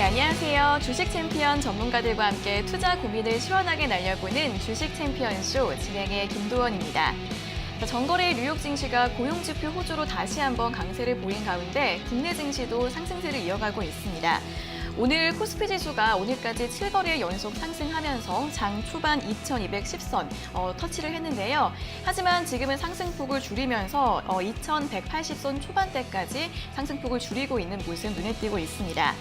네, 안녕하세요. 주식 챔피언 전문가들과 함께 투자 고민을 시원하게 날려보는 주식 챔피언쇼 진행의 김도원입니다. 전거래 뉴욕 증시가 고용지표 호조로 다시 한번 강세를 보인 가운데 국내 증시도 상승세를 이어가고 있습니다. 오늘 코스피 지수가 오늘까지 7거래 연속 상승하면서 장 초반 2210선 터치를 했는데요. 하지만 지금은 상승폭을 줄이면서 2180선 초반대까지 상승폭을 줄이고 있는 모습 눈에 띄고 있습니다.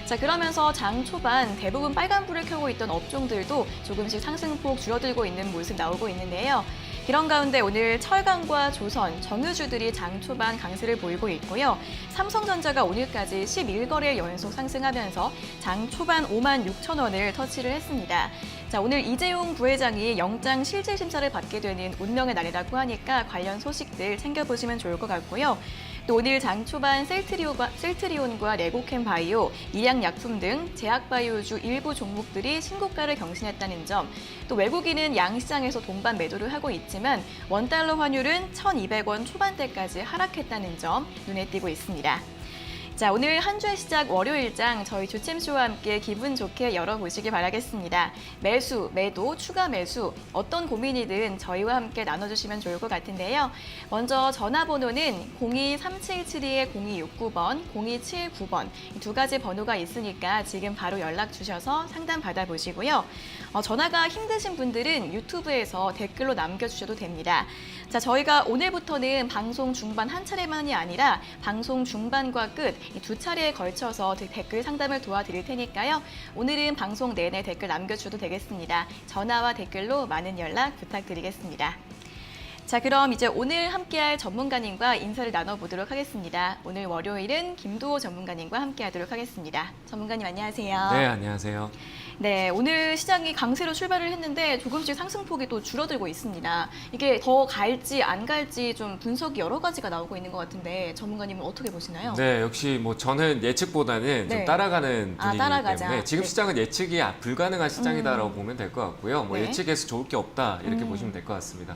자, 그러면서 장 초반 대부분 빨간불을 켜고 있던 업종들도 조금씩 상승폭 줄어들고 있는 모습 나오고 있는데요. 이런 가운데 오늘 철강과 조선, 정유주들이 장 초반 강세를 보이고 있고요. 삼성전자가 오늘까지 11거래 연속 상승하면서 장 초반 56,000원을 터치를 했습니다. 자, 오늘 이재용 부회장이 영장 실질 심사를 받게 되는 운명의 날이라고 하니까 관련 소식들 챙겨보시면 좋을 것 같고요. 또 오늘 장 초반 셀트리온과 레고캠 바이오, 이양약품 등 제약바이오주 일부 종목들이 신고가를 경신했다는 점, 또 외국인은 양시장에서 동반 매도를 하고 있지만 원달러 환율은 1,200원 초반대까지 하락했다는 점 눈에 띄고 있습니다. 자, 오늘 한 주의 시작 월요일장 저희 주챔쇼와 함께 기분 좋게 열어보시기 바라겠습니다. 매수, 매도, 추가 매수 어떤 고민이든 저희와 함께 나눠주시면 좋을 것 같은데요. 먼저 전화번호는 023772-0269번, 0279번 두 가지 번호가 있으니까 지금 바로 연락 주셔서 상담 받아보시고요. 전화가 힘드신 분들은 유튜브에서 댓글로 남겨주셔도 됩니다. 자, 저희가 오늘부터는 방송 중반 한 차례만이 아니라 방송 중반과 끝 두 차례에 걸쳐서 댓글 상담을 도와드릴 테니까요. 오늘은 방송 내내 댓글 남겨주셔도 되겠습니다. 전화와 댓글로 많은 연락 부탁드리겠습니다. 자, 그럼 이제 오늘 함께할 전문가님과 인사를 나눠보도록 하겠습니다. 오늘 월요일은 김도호 전문가님과 함께하도록 하겠습니다. 전문가님 안녕하세요. 네, 안녕하세요. 네, 오늘 시장이 강세로 출발을 했는데 조금씩 상승폭이 또 줄어들고 있습니다. 이게 더 갈지 안 갈지 좀 분석이 여러 가지가 나오고 있는 것 같은데 전문가님은 어떻게 보시나요? 네, 역시 뭐 저는 예측보다는 네. 좀 따라가는 분위기이기 따라가자. 때문에 지금 네. 시장은 예측이 불가능한 시장이다라고 보면 될 것 같고요. 뭐 네. 예측에서 좋을 게 없다 이렇게 보시면 될 것 같습니다.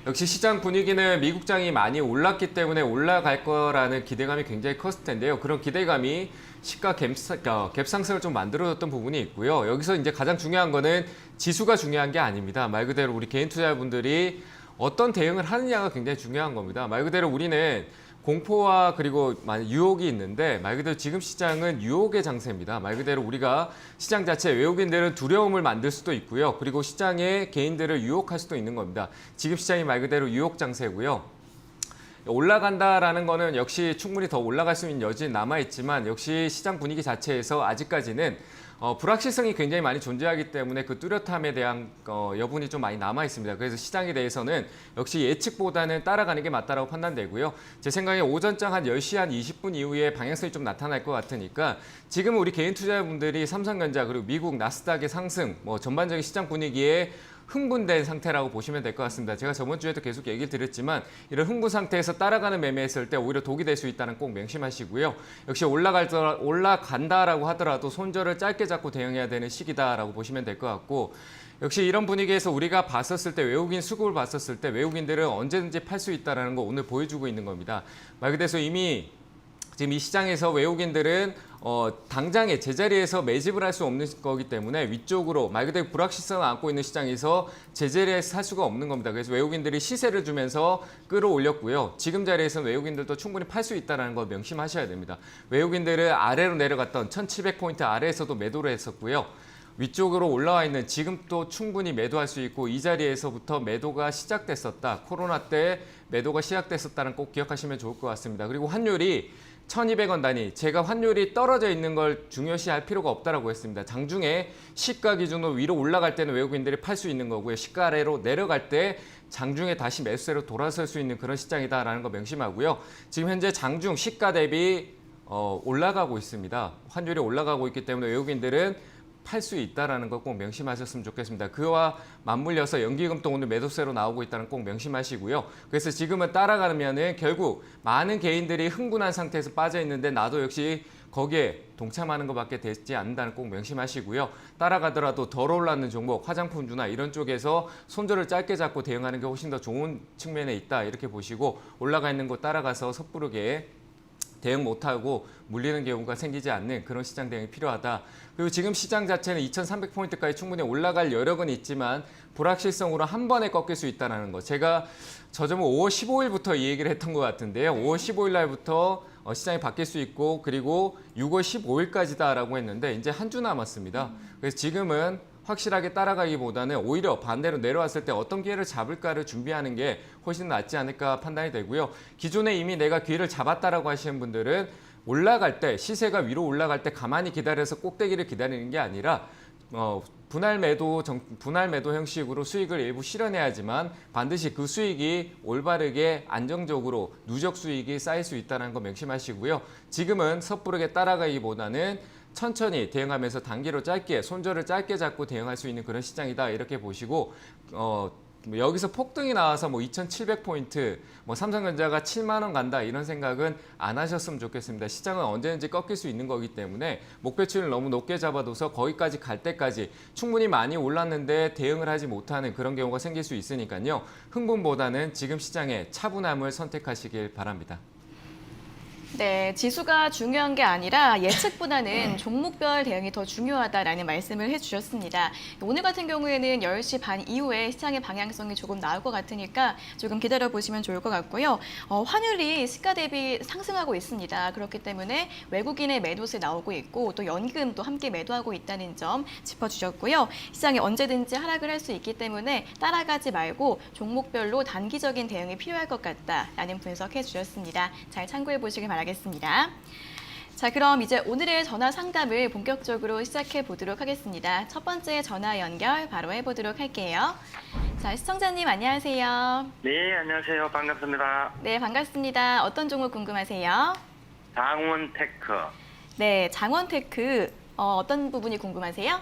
역시 시장 분위기는 미국장이 많이 올랐기 때문에 올라갈 거라는 기대감이 굉장히 컸을 텐데요. 그런 기대감이 시가 갭상승을 좀 만들어줬던 부분이 있고요. 여기서 이제 가장 중요한 거는 지수가 중요한 게 아닙니다. 말 그대로 우리 개인 투자자분들이 어떤 대응을 하느냐가 굉장히 중요한 겁니다. 말 그대로 우리는 공포와 그리고 유혹이 있는데 말 그대로 지금 시장은 유혹의 장세입니다. 말 그대로 우리가 시장 자체 외국인들은 두려움을 만들 수도 있고요. 그리고 시장의 개인들을 유혹할 수도 있는 겁니다. 지금 시장이 말 그대로 유혹 장세고요. 올라간다라는 거는 역시 충분히 더 올라갈 수 있는 여지는 남아있지만 역시 시장 분위기 자체에서 아직까지는 불확실성이 굉장히 많이 존재하기 때문에 그 뚜렷함에 대한 여분이 좀 많이 남아있습니다. 그래서 시장에 대해서는 역시 예측보다는 따라가는 게 맞다라고 판단되고요. 제 생각에 오전장 한 10시 한 20분 이후에 방향성이 좀 나타날 것 같으니까 지금 우리 개인 투자자분들이 삼성전자 그리고 미국 나스닥의 상승, 뭐 전반적인 시장 분위기에 흥분된 상태라고 보시면 될 것 같습니다. 제가 저번 주에도 계속 얘기를 드렸지만 이런 흥분 상태에서 따라가는 매매했을 때 오히려 독이 될 수 있다는 꼭 명심하시고요. 역시 올라간다라고 하더라도 손절을 짧게 잡고 대응해야 되는 시기다라고 보시면 될 것 같고 역시 이런 분위기에서 우리가 봤었을 때 외국인 수급을 봤었을 때 외국인들은 언제든지 팔 수 있다는 거 오늘 보여주고 있는 겁니다. 말 그대로 이미 지금 이 시장에서 외국인들은 당장에 제자리에서 매집을 할 수 없는 거기 때문에 위쪽으로 말 그대로 불확실성을 안고 있는 시장에서 제자리에서 살 수가 없는 겁니다. 그래서 외국인들이 시세를 주면서 끌어올렸고요. 지금 자리에서는 외국인들도 충분히 팔 수 있다는 걸 명심하셔야 됩니다. 외국인들은 아래로 내려갔던 1700포인트 아래에서도 매도를 했었고요. 위쪽으로 올라와 있는 지금 또 충분히 매도할 수 있고 이 자리에서부터 매도가 시작됐었다. 코로나 때 매도가 시작됐었다는 꼭 기억하시면 좋을 것 같습니다. 그리고 환율이 1,200원 단위, 제가 환율이 떨어져 있는 걸 중요시할 필요가 없다라고 했습니다. 장중에 시가 기준으로 위로 올라갈 때는 외국인들이 팔 수 있는 거고요. 시가 아래로 내려갈 때 장중에 다시 매수세로 돌아설 수 있는 그런 시장이다라는 거 명심하고요. 지금 현재 장중 시가 대비 올라가고 있습니다. 환율이 올라가고 있기 때문에 외국인들은 팔 수 있다는 걸 꼭 명심하셨으면 좋겠습니다. 그와 맞물려서 연기금도 오늘 매도세로 나오고 있다는 꼭 명심하시고요. 그래서 지금은 따라가면은 결국 많은 개인들이 흥분한 상태에서 빠져 있는데 나도 역시 거기에 동참하는 것밖에 되지 않는다는 꼭 명심하시고요. 따라가더라도 덜 올랐는 종목, 화장품주나 이런 쪽에서 손절을 짧게 잡고 대응하는 게 훨씬 더 좋은 측면에 있다 이렇게 보시고 올라가 있는 곳 따라가서 섣부르게 대응 못하고 물리는 경우가 생기지 않는 그런 시장 대응이 필요하다. 그리고 지금 시장 자체는 2,300포인트까지 충분히 올라갈 여력은 있지만 불확실성으로 한 번에 꺾일 수 있다는 거. 제가 저점은 5월 15일부터 이 얘기를 했던 것 같은데요. 5월 15일 날부터 시장이 바뀔 수 있고 그리고 6월 15일까지다라고 했는데 이제 한 주 남았습니다. 그래서 지금은 확실하게 따라가기보다는 오히려 반대로 내려왔을 때 어떤 기회를 잡을까를 준비하는 게 훨씬 낫지 않을까 판단이 되고요. 기존에 이미 내가 기회를 잡았다라고 하시는 분들은 올라갈 때 시세가 위로 올라갈 때 가만히 기다려서 꼭대기를 기다리는 게 아니라 분할 매도 형식으로 수익을 일부 실현해야지만 반드시 그 수익이 올바르게 안정적으로 누적 수익이 쌓일 수 있다는 거 명심하시고요. 지금은 섣부르게 따라가기보다는 천천히 대응하면서 단기로 짧게 손절을 짧게 잡고 대응할 수 있는 그런 시장이다 이렇게 보시고 여기서 폭등이 나와서 2,700포인트, 삼성전자가 7만 원 간다 이런 생각은 안 하셨으면 좋겠습니다. 시장은 언제든지 꺾일 수 있는 거기 때문에 목표치를 너무 높게 잡아둬서 거기까지 갈 때까지 충분히 많이 올랐는데 대응을 하지 못하는 그런 경우가 생길 수 있으니까요. 흥분보다는 지금 시장의 차분함을 선택하시길 바랍니다. 네, 지수가 중요한 게 아니라 예측보다는 종목별 대응이 더 중요하다라는 말씀을 해주셨습니다. 오늘 같은 경우에는 10시 반 이후에 시장의 방향성이 조금 나올 것 같으니까 조금 기다려보시면 좋을 것 같고요. 환율이 시가 대비 상승하고 있습니다. 그렇기 때문에 외국인의 매도세 나오고 있고 또 연금도 함께 매도하고 있다는 점 짚어주셨고요. 시장이 언제든지 하락을 할 수 있기 때문에 따라가지 말고 종목별로 단기적인 대응이 필요할 것 같다라는 분석해 주셨습니다. 잘 참고해 보시길 바랍니다. 알겠습니다. 자, 그럼 이제 오늘의 전화 상담을 본격적으로 시작해 보도록 하겠습니다. 첫 번째 전화 연결 바로 해보도록 할게요. 자, 시청자님 안녕하세요. 네, 안녕하세요. 반갑습니다. 네, 반갑습니다. 어떤 종목 궁금하세요? 장원테크. 네, 장원테크 어떤 부분이 궁금하세요?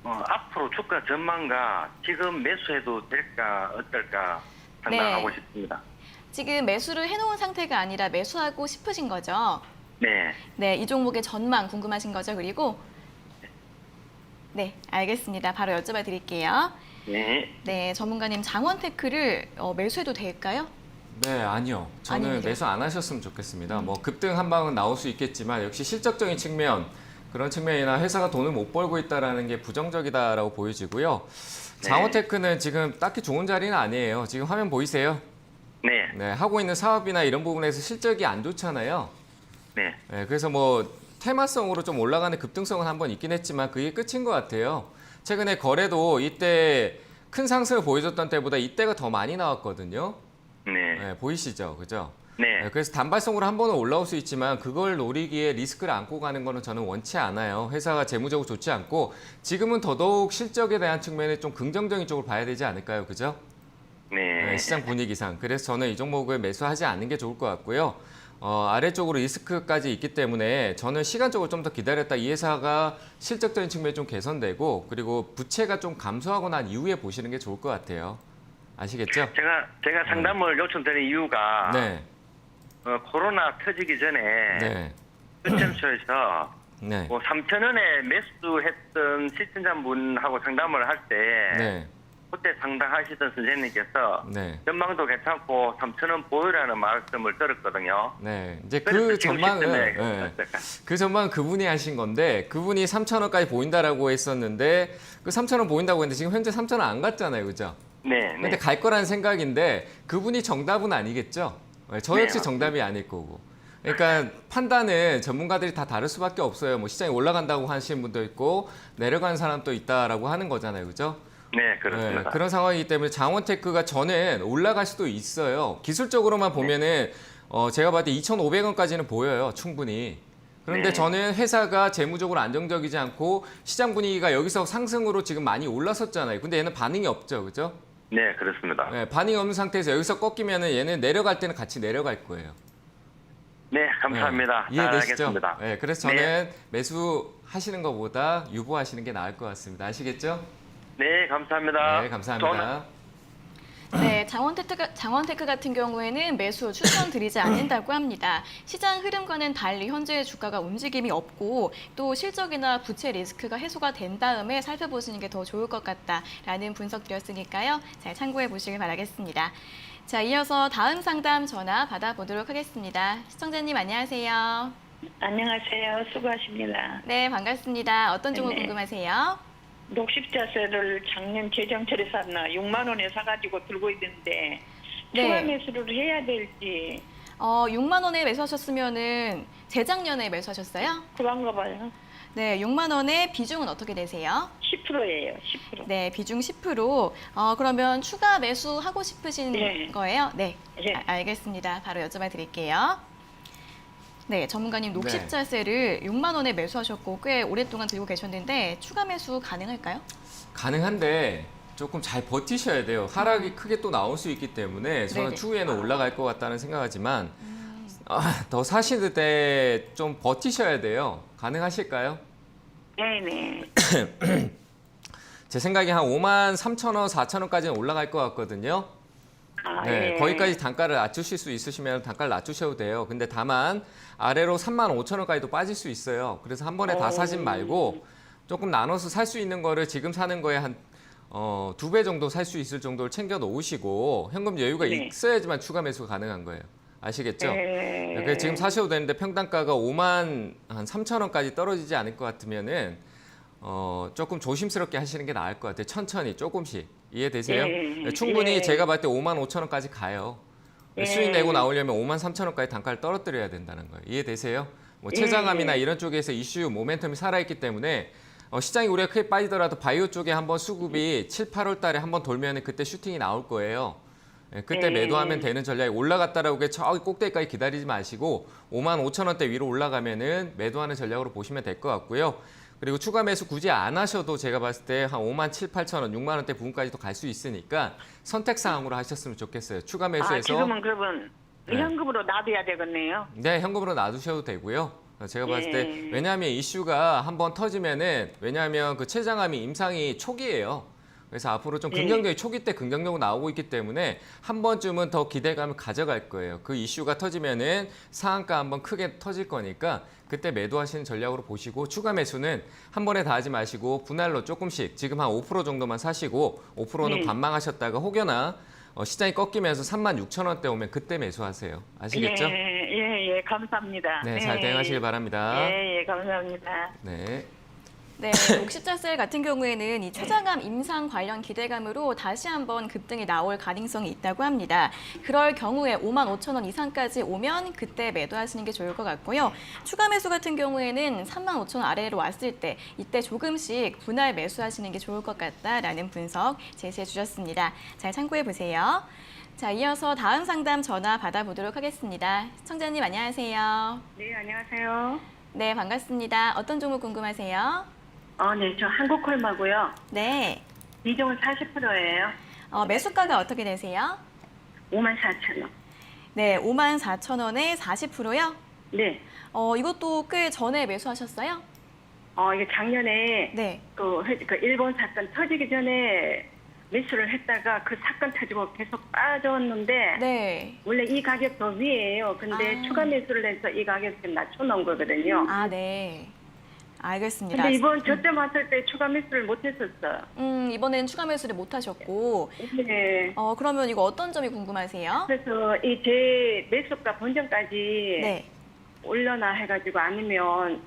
앞으로 주가 전망과 지금 매수해도 될까 어떨까 상담하고 네. 싶습니다. 지금 매수를 해놓은 상태가 아니라 매수하고 싶으신 거죠? 네. 네, 이 종목의 전망 궁금하신 거죠? 그리고 네, 알겠습니다. 바로 여쭤봐 드릴게요. 네. 네, 전문가님 장원테크를 매수해도 될까요? 네, 아니요. 저는 아닙니다. 매수 안 하셨으면 좋겠습니다. 급등 한 방은 나올 수 있겠지만 역시 실적적인 측면, 그런 측면이나 회사가 돈을 못 벌고 있다는 게 부정적이다라고 보여지고요. 장원테크는 지금 딱히 좋은 자리는 아니에요. 지금 화면 보이세요? 네. 네, 하고 있는 사업이나 이런 부분에서 실적이 안 좋잖아요. 네. 네, 그래서 테마성으로 좀 올라가는 급등성은 한번 있긴 했지만 그게 끝인 것 같아요. 최근에 거래도 이때 큰 상승을 보여줬던 때보다 이때가 더 많이 나왔거든요. 네. 네, 보이시죠? 그죠? 네. 네, 그래서 단발성으로 한 번은 올라올 수 있지만 그걸 노리기에 리스크를 안고 가는 거는 저는 원치 않아요. 회사가 재무적으로 좋지 않고 지금은 더더욱 실적에 대한 측면에 좀 긍정적인 쪽으로 봐야 되지 않을까요? 그죠? 네. 시장 분위기상. 그래서 저는 이 종목을 매수하지 않는 게 좋을 것 같고요. 아래쪽으로 리스크까지 있기 때문에 저는 시간적으로 좀 더 기다렸다 이 회사가 실적적인 측면이 좀 개선되고 그리고 부채가 좀 감소하고 난 이후에 보시는 게 좋을 것 같아요. 아시겠죠? 제가 상담을 요청드린 이유가 네. 코로나 터지기 전에 네. 시점소에서 네. 3,000원에 매수했던 시청자분하고 상담을 할 때 네. 그때 상담하시던 선생님께서 네. 전망도 괜찮고 3,000원 보유라는 말씀을 들었거든요. 네. 이제 그래서 그 지금 전망은 시점에 어떨까? 그 전망은 그분이 하신 건데 그분이 3,000원까지 보인다라고 했었는데 그 3,000원 보인다고 했는데 지금 현재 3,000원 안 갔잖아요. 그죠? 네. 근데 네. 갈 거라는 생각인데 그분이 정답은 아니겠죠? 저 네, 역시 맞습니다. 정답이 아닐 거고. 그러니까 판단은 전문가들이 다 다를 수밖에 없어요. 시장이 올라간다고 하시는 분도 있고 내려가는 사람도 있다라고 하는 거잖아요. 그죠? 네, 그렇습니다. 그런 상황이기 때문에 장원테크가 저는 올라갈 수도 있어요. 기술적으로만 보면은 제가 봤을 때 2,500원까지는 보여요. 충분히. 그런데 네. 저는 회사가 재무적으로 안정적이지 않고 시장 분위기가 여기서 상승으로 지금 많이 올랐었잖아요. 근데 얘는 반응이 없죠. 그죠? 네, 그렇습니다. 네, 반응이 없는 상태에서 여기서 꺾이면은 얘는 내려갈 때는 같이 내려갈 거예요. 네, 감사합니다. 네, 잘 이해되시죠? 알겠습니다. 네, 그래서 저는 매수하시는 것보다 유보하시는 게 나을 것 같습니다. 아시겠죠? 네, 감사합니다. 네, 감사합니다. 네, 장원테크 같은 경우에는 매수 추천드리지 않는다고 합니다. 시장 흐름과는 달리 현재의 주가가 움직임이 없고 또 실적이나 부채 리스크가 해소가 된 다음에 살펴보시는 게 더 좋을 것 같다라는 분석드렸으니까요. 잘 참고해 보시길 바라겠습니다. 자, 이어서 다음 상담 전화 받아보도록 하겠습니다. 시청자님 안녕하세요. 안녕하세요. 수고하십니다. 네, 반갑습니다. 어떤 종목 네. 궁금하세요? 녹십자세를 작년 재정철에 샀나 6만 원에 사가지고 들고 있는데 네. 추가 매수를 해야 될지 6만 원에 매수하셨으면은 재작년에 매수하셨어요? 그런가 봐요. 네, 6만 원의 비중은 어떻게 되세요? 10%예요. 10%. 네, 비중 10%. 그러면 추가 매수하고 싶으신 네. 거예요? 네. 네. 알겠습니다. 바로 여쭤봐 드릴게요. 네, 전문가님 녹십자세를 6만 원에 매수하셨고 꽤 오랫동안 들고 계셨는데 추가 매수 가능할까요? 가능한데 조금 잘 버티셔야 돼요. 하락이 크게 또 나올 수 있기 때문에 저는 네네. 추후에는 올라갈 것 같다는 생각하지만 더 사실 때 좀 버티셔야 돼요. 가능하실까요? 네네. 제 생각에 한 5만 3천 원, 4천 원까지는 올라갈 것 같거든요. 아, 네, 예. 거기까지 단가를 낮추실 수 있으시면 단가를 낮추셔도 돼요. 근데 다만 아래로 3만 5천 원까지도 빠질 수 있어요. 그래서 한 번에 다 사진 말고 조금 나눠서 살 수 있는 거를 지금 사는 거에 한 2배 정도 살 수 있을 정도를 챙겨 놓으시고 현금 여유가 네. 있어야지만 추가 매수가 가능한 거예요. 아시겠죠? 네. 그래서 지금 사셔도 되는데 평단가가 5만 한 3천 원까지 떨어지지 않을 것 같으면은 조금 조심스럽게 하시는 게 나을 것 같아요. 천천히 조금씩. 이해되세요? 네. 충분히 네. 제가 봤을 때 5만 5천 원까지 가요. 네. 수익 내고 나오려면 5만 3천 원까지 단가를 떨어뜨려야 된다는 거예요. 이해되세요? 뭐 체장암이나 이런 쪽에서 이슈 모멘텀이 살아있기 때문에 시장이 우리가 크게 빠지더라도 바이오 쪽에 한번 수급이 7, 8월 달에 한번 돌면 그때 슈팅이 나올 거예요. 그때 매도하면 되는 전략이 올라갔다라고 저기 꼭대기까지 기다리지 마시고 5만 5천 원대 위로 올라가면은 매도하는 전략으로 보시면 될 것 같고요. 그리고 추가 매수 굳이 안 하셔도 제가 봤을 때 한 5만 7, 8천 원, 6만 원대 부분까지도 갈 수 있으니까 선택 사항으로 하셨으면 좋겠어요. 추가 매수해서 지금은 그러면 네. 현금으로 놔둬야 되겠네요. 네, 현금으로 놔두셔도 되고요. 제가 봤을 때 예. 왜냐하면 이슈가 한번 터지면은 왜냐하면 그 췌장암이 임상이 초기예요. 그래서 앞으로 좀 긍정적인 초기 때 긍정적으로 나오고 있기 때문에 한 번쯤은 더 기대감을 가져갈 거예요. 그 이슈가 터지면은 상한가 한번 크게 터질 거니까 그때 매도하시는 전략으로 보시고 추가 매수는 한 번에 다 하지 마시고 분할로 조금씩 지금 한 5% 정도만 사시고 5%는 네. 관망하셨다가 혹여나 시장이 꺾이면서 3만 6천 원대 오면 그때 매수하세요. 아시겠죠? 예, 감사합니다. 네, 잘 대응하시길 바랍니다. 예, 감사합니다. 네. 네, 녹십자세 같은 경우에는 이 췌장암 임상 관련 기대감으로 다시 한번 급등이 나올 가능성이 있다고 합니다. 그럴 경우에 5만 5천 원 이상까지 오면 그때 매도하시는 게 좋을 것 같고요. 추가 매수 같은 경우에는 3만 5천 원 아래로 왔을 때 이때 조금씩 분할 매수하시는 게 좋을 것 같다라는 분석 제시해 주셨습니다. 잘 참고해 보세요. 자, 이어서 다음 상담 전화 받아보도록 하겠습니다. 시청자님 안녕하세요. 네, 안녕하세요. 네, 반갑습니다. 어떤 종목 궁금하세요? 네, 저 한국콜마고요. 네. 비중은 40%예요. 매수가가 어떻게 되세요? 54,000원. 네, 5만 4천 원에 40%요? 네. 이것도 꽤 전에 매수하셨어요? 이게 작년에 네. 그 일본 사건 터지기 전에 매수를 했다가 그 사건 터지고 계속 빠졌는데 네. 원래 이 가격 더 위에요. 근데 추가 매수를 해서 이 가격 좀 낮춰놓은 거거든요. 네. 알겠습니다. 근데 이번 저점 왔을 때 추가 매수를 못 했었어요. 이번에는 추가 매수를 못 하셨고, 네. 그러면 이거 어떤 점이 궁금하세요? 그래서 이 제 매수가 본전까지 네. 올려나 해가지고 아니면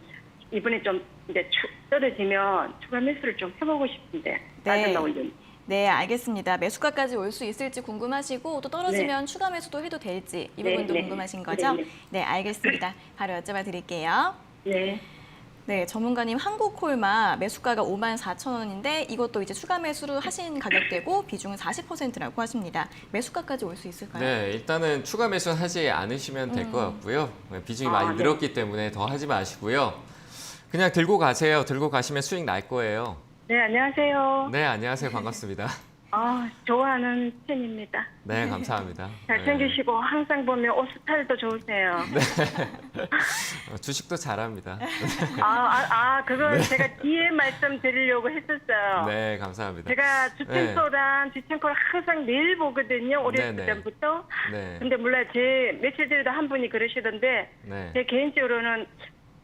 이번에 좀 이제 떨어지면 추가 매수를 좀 해보고 싶은데 빠졌나 올리면. 네, 알겠습니다. 매수가까지 올 수 있을지 궁금하시고 또 떨어지면 추가 매수도 해도 될지 이 부분도 궁금하신 거죠? 네, 알겠습니다. 바로 여쭤봐 드릴게요. 네. 네, 전문가님 한국콜마 매수가가 5만 4천 원인데 이것도 이제 추가 매수를 하신 가격대고 비중은 40%라고 하십니다. 매수가까지 올 수 있을까요? 네, 일단은 추가 매수 하지 않으시면 될 것 같고요. 비중이 많이 네. 늘었기 때문에 더 하지 마시고요. 그냥 들고 가세요. 들고 가시면 수익 날 거예요. 네, 안녕하세요. 네, 안녕하세요. 반갑습니다. 좋아하는 팬입니다. 네, 감사합니다. 잘생기시고 항상 보면 옷 스타일도 좋으세요. 주식도 잘합니다. 그거 제가 뒤에 말씀드리려고 했었어요. 네, 감사합니다. 제가 주템소랑 주템콜 항상 매일 보거든요. 오래전부터. 네. 근데 몰라 제 며칠 전에도 한 분이 그러시던데 네. 제 개인적으로는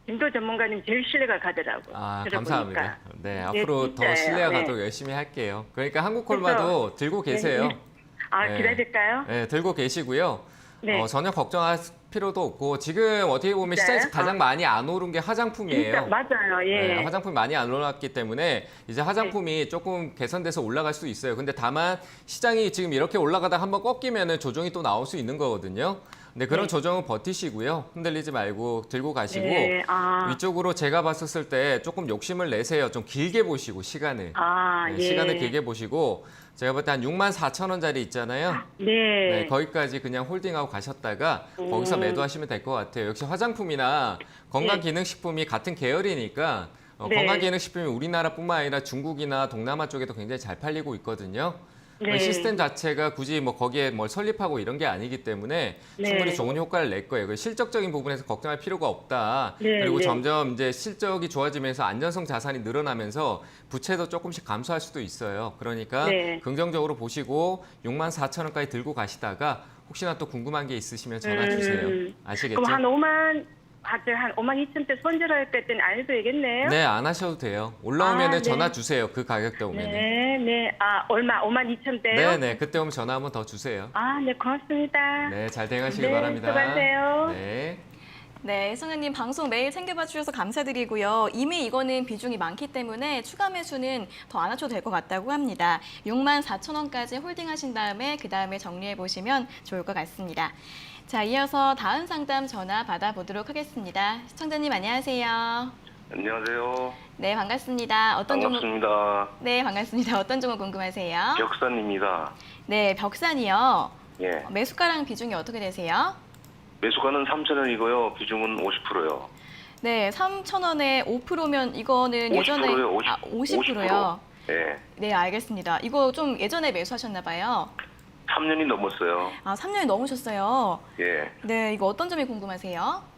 김도 전문가님 제일 신뢰가 가더라고요. 감사합니다. 네, 네, 앞으로 더 진짜예요. 신뢰가 네. 가도록 열심히 할게요. 그러니까 한국콜마도 들고 계세요. 네. 네. 기다릴까요? 네, 들고 계시고요. 네. 전혀 걱정할 필요도 없고 지금 어떻게 보면 네. 시장에서 가장 많이 안 오른 게 화장품이에요. 진짜 맞아요. 예. 네, 화장품이 많이 안 올랐기 때문에 이제 화장품이 조금 개선돼서 올라갈 수 있어요. 근데 다만 시장이 지금 이렇게 올라가다 한번 꺾이면은 조정이 또 나올 수 있는 거거든요. 근데 그런 네. 조정은 버티시고요. 흔들리지 말고 들고 가시고 네. 위쪽으로 제가 봤었을 때 조금 욕심을 내세요. 좀 길게 보시고 시간을. 네, 예. 시간을 길게 보시고 제가 볼 때 한 64,000원짜리 있잖아요. 네, 거기까지 그냥 홀딩하고 가셨다가 거기서 매도하시면 될 것 같아요. 역시 화장품이나 건강기능식품이 같은 계열이니까 네. 건강기능식품이 우리나라뿐만 아니라 중국이나 동남아 쪽에도 굉장히 잘 팔리고 있거든요. 네. 시스템 자체가 굳이 뭐 거기에 뭘 설립하고 이런 게 아니기 때문에 네. 충분히 좋은 효과를 낼 거예요. 그 실적적인 부분에서 걱정할 필요가 없다. 네, 그리고 네. 점점 이제 실적이 좋아지면서 안전성 자산이 늘어나면서 부채도 조금씩 감소할 수도 있어요. 그러니까 네. 긍정적으로 보시고 64,000원까지 들고 가시다가 혹시나 또 궁금한 게 있으시면 전화 주세요. 아시겠죠? 그럼 한 5만 2천 대 손절할 때 때는 안 해도 되겠네요? 네, 안 하셔도 돼요. 올라오면은 네. 전화 주세요. 그 가격대 오면은. 네. 얼마? 5만 2천 대요? 네, 네. 그때 오면 전화 한번 더 주세요. 네, 고맙습니다. 네, 잘 대응하시길 네, 바랍니다. 수고하세요. 네. 네, 성현님 방송 매일 챙겨봐 주셔서 감사드리고요. 이미 이거는 비중이 많기 때문에 추가 매수는 더 안 하셔도 될 것 같다고 합니다. 64,000원까지 홀딩하신 다음에 그 다음에 정리해 보시면 좋을 것 같습니다. 자, 이어서 다음 상담 전화 받아보도록 하겠습니다. 시청자님 안녕하세요. 안녕하세요. 네, 반갑습니다. 어떤 종목? 반갑습니다. 네, 반갑습니다. 어떤 종목 궁금하세요? 격산입니다. 네, 벽산이요. 예. 매수가랑 비중이 어떻게 되세요? 매수가는 3,000원이고요. 비중은 50%요. 네, 3,000원에 5%면 이거는 예전에 50%요. 50%요. 예. 네, 알겠습니다. 이거 좀 예전에 매수하셨나 봐요. 3년이 넘었어요. 3년이 넘으셨어요. 예. 네, 이거 어떤 점이 궁금하세요?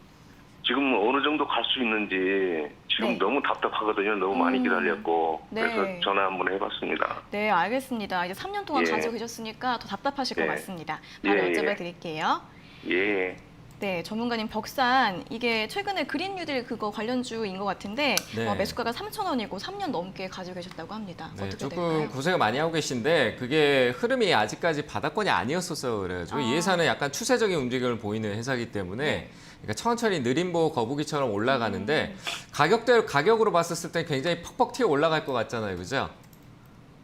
지금 어느 정도 갈 수 있는지 지금 네. 너무 답답하거든요. 너무 많이 기다렸고. 네. 그래서 전화 한번 해봤습니다. 네, 알겠습니다. 이제 3년 동안 예. 가지고 계셨으니까 더 답답하실 것 예. 같습니다. 바로 예, 여쭤봐 예. 드릴게요. 예. 네, 전문가님 벽산 이게 최근에 그린 뉴딜 그거 관련주인 것 같은데 네. 매수가가 3,000원이고 3년 넘게 가지고 계셨다고 합니다. 네, 어떻게 조금 될까요? 고생을 많이 하고 계신데 그게 흐름이 아직까지 바닥권이 아니었었어요. 그래가지고 이 회사는 약간 추세적인 움직임을 보이는 회사이기 때문에 그러니까 천천히 느림보 거북이처럼 올라가는데 가격으로 봤었을 때 굉장히 퍽퍽 튀어 올라갈 것 같잖아요. 그죠?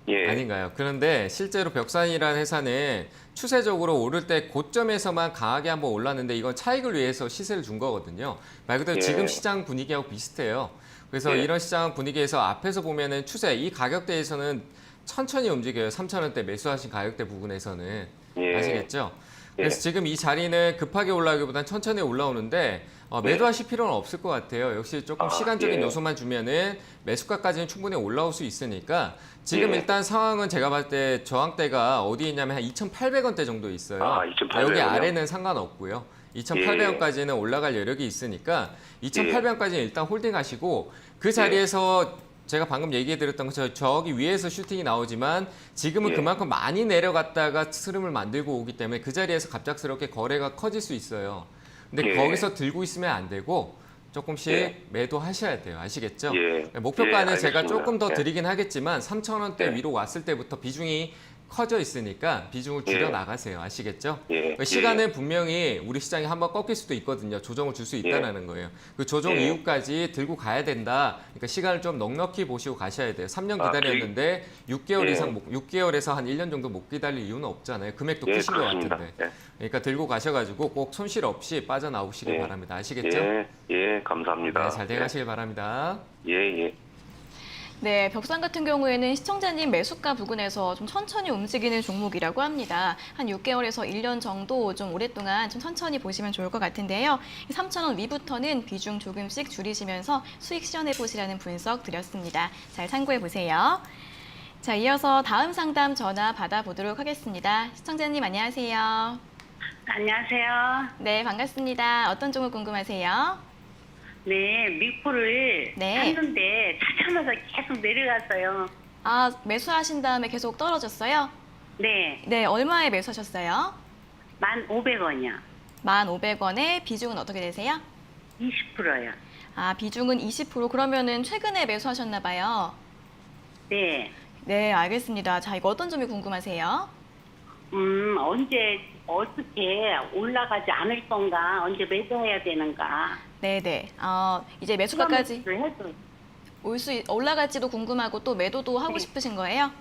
예. 아닌가요? 그런데 실제로 벽산이라는 회사는 추세적으로 오를 때 고점에서만 강하게 한번 올랐는데 이건 차익을 위해서 시세를 준 거거든요. 말 그대로 예. 지금 시장 분위기하고 비슷해요. 그래서 예. 이런 시장 분위기에서 앞에서 보면은 추세, 이 가격대에서는 천천히 움직여요. 3,000원대 매수하신 가격대 부분에서는. 예. 아시겠죠? 그래서 예. 지금 이 자리는 급하게 올라가기보다는 천천히 올라오는데 매도하실 필요는 없을 것 같아요. 역시 조금 시간적인 예. 요소만 주면은 매수가까지는 충분히 올라올 수 있으니까 지금 예. 일단 상황은 제가 봤을 때 저항대가 어디 있냐면 한 2,800원대 정도 있어요. 2,800 여기 원이요? 아래는 상관없고요. 2,800원까지는 올라갈 여력이 있으니까 2,800원까지는 일단 홀딩하시고 그 자리에서 제가 방금 얘기해드렸던 것처럼 저기 위에서 슈팅이 나오지만 지금은 예. 그만큼 많이 내려갔다가 흐름을 만들고 오기 때문에 그 자리에서 갑작스럽게 거래가 커질 수 있어요. 근데 예. 거기서 들고 있으면 안 되고 조금씩 예. 매도하셔야 돼요. 아시겠죠? 예. 목표가는 예, 제가 알겠습니다. 조금 더 예. 드리긴 하겠지만 3,000원대 예. 위로 왔을 때부터 비중이 커져 있으니까 비중을 줄여 예. 나가세요. 아시겠죠? 예. 그러니까 시간은 분명히 우리 시장이 한번 꺾일 수도 있거든요. 조정을 줄 수 있다는 거예요. 그 조정 예. 이후까지 들고 가야 된다. 그러니까 시간을 좀 넉넉히 보시고 가셔야 돼요. 3년 기다렸는데 6개월 예. 이상 6개월에서 한 1년 정도 못 기다릴 이유는 없잖아요. 금액도 예, 크신 것 그렇습니다. 같은데. 예. 그러니까 들고 가셔가지고 꼭 손실 없이 빠져나오시길 예. 바랍니다. 아시겠죠? 예, 감사합니다. 네, 잘 대응하시길 바랍니다. 예. 네, 벽산 같은 경우에는 시청자님 매수가 부근에서 좀 천천히 움직이는 종목이라고 합니다. 한 6개월에서 1년 정도 좀 오랫동안 좀 천천히 보시면 좋을 것 같은데요. 3,000원 위부터는 비중 조금씩 줄이시면서 수익 실현해 보시라는 분석 드렸습니다. 잘 참고해 보세요. 자, 이어서 다음 상담 전화 받아보도록 하겠습니다. 시청자님 안녕하세요. 안녕하세요. 네, 반갑습니다. 어떤 종목 궁금하세요? 네, 미코를 네. 샀는데 찾아마자 계속 내려갔어요. 매수하신 다음에 계속 떨어졌어요? 네, 네, 얼마에 매수하셨어요? 1,500원이요. 1,500원에 비중은 어떻게 되세요? 20%요. 비중은 20%. 그러면은 최근에 매수하셨나 봐요. 네, 네, 알겠습니다. 자, 이거 어떤 점이 궁금하세요? 언제 어떻게 올라가지 않을 건가? 언제 매도해야 되는가? 네네. 이제 매수가까지 추가 매수를 해도 올라갈지도 궁금하고 또 매도도 하고 네. 싶으신 거예요?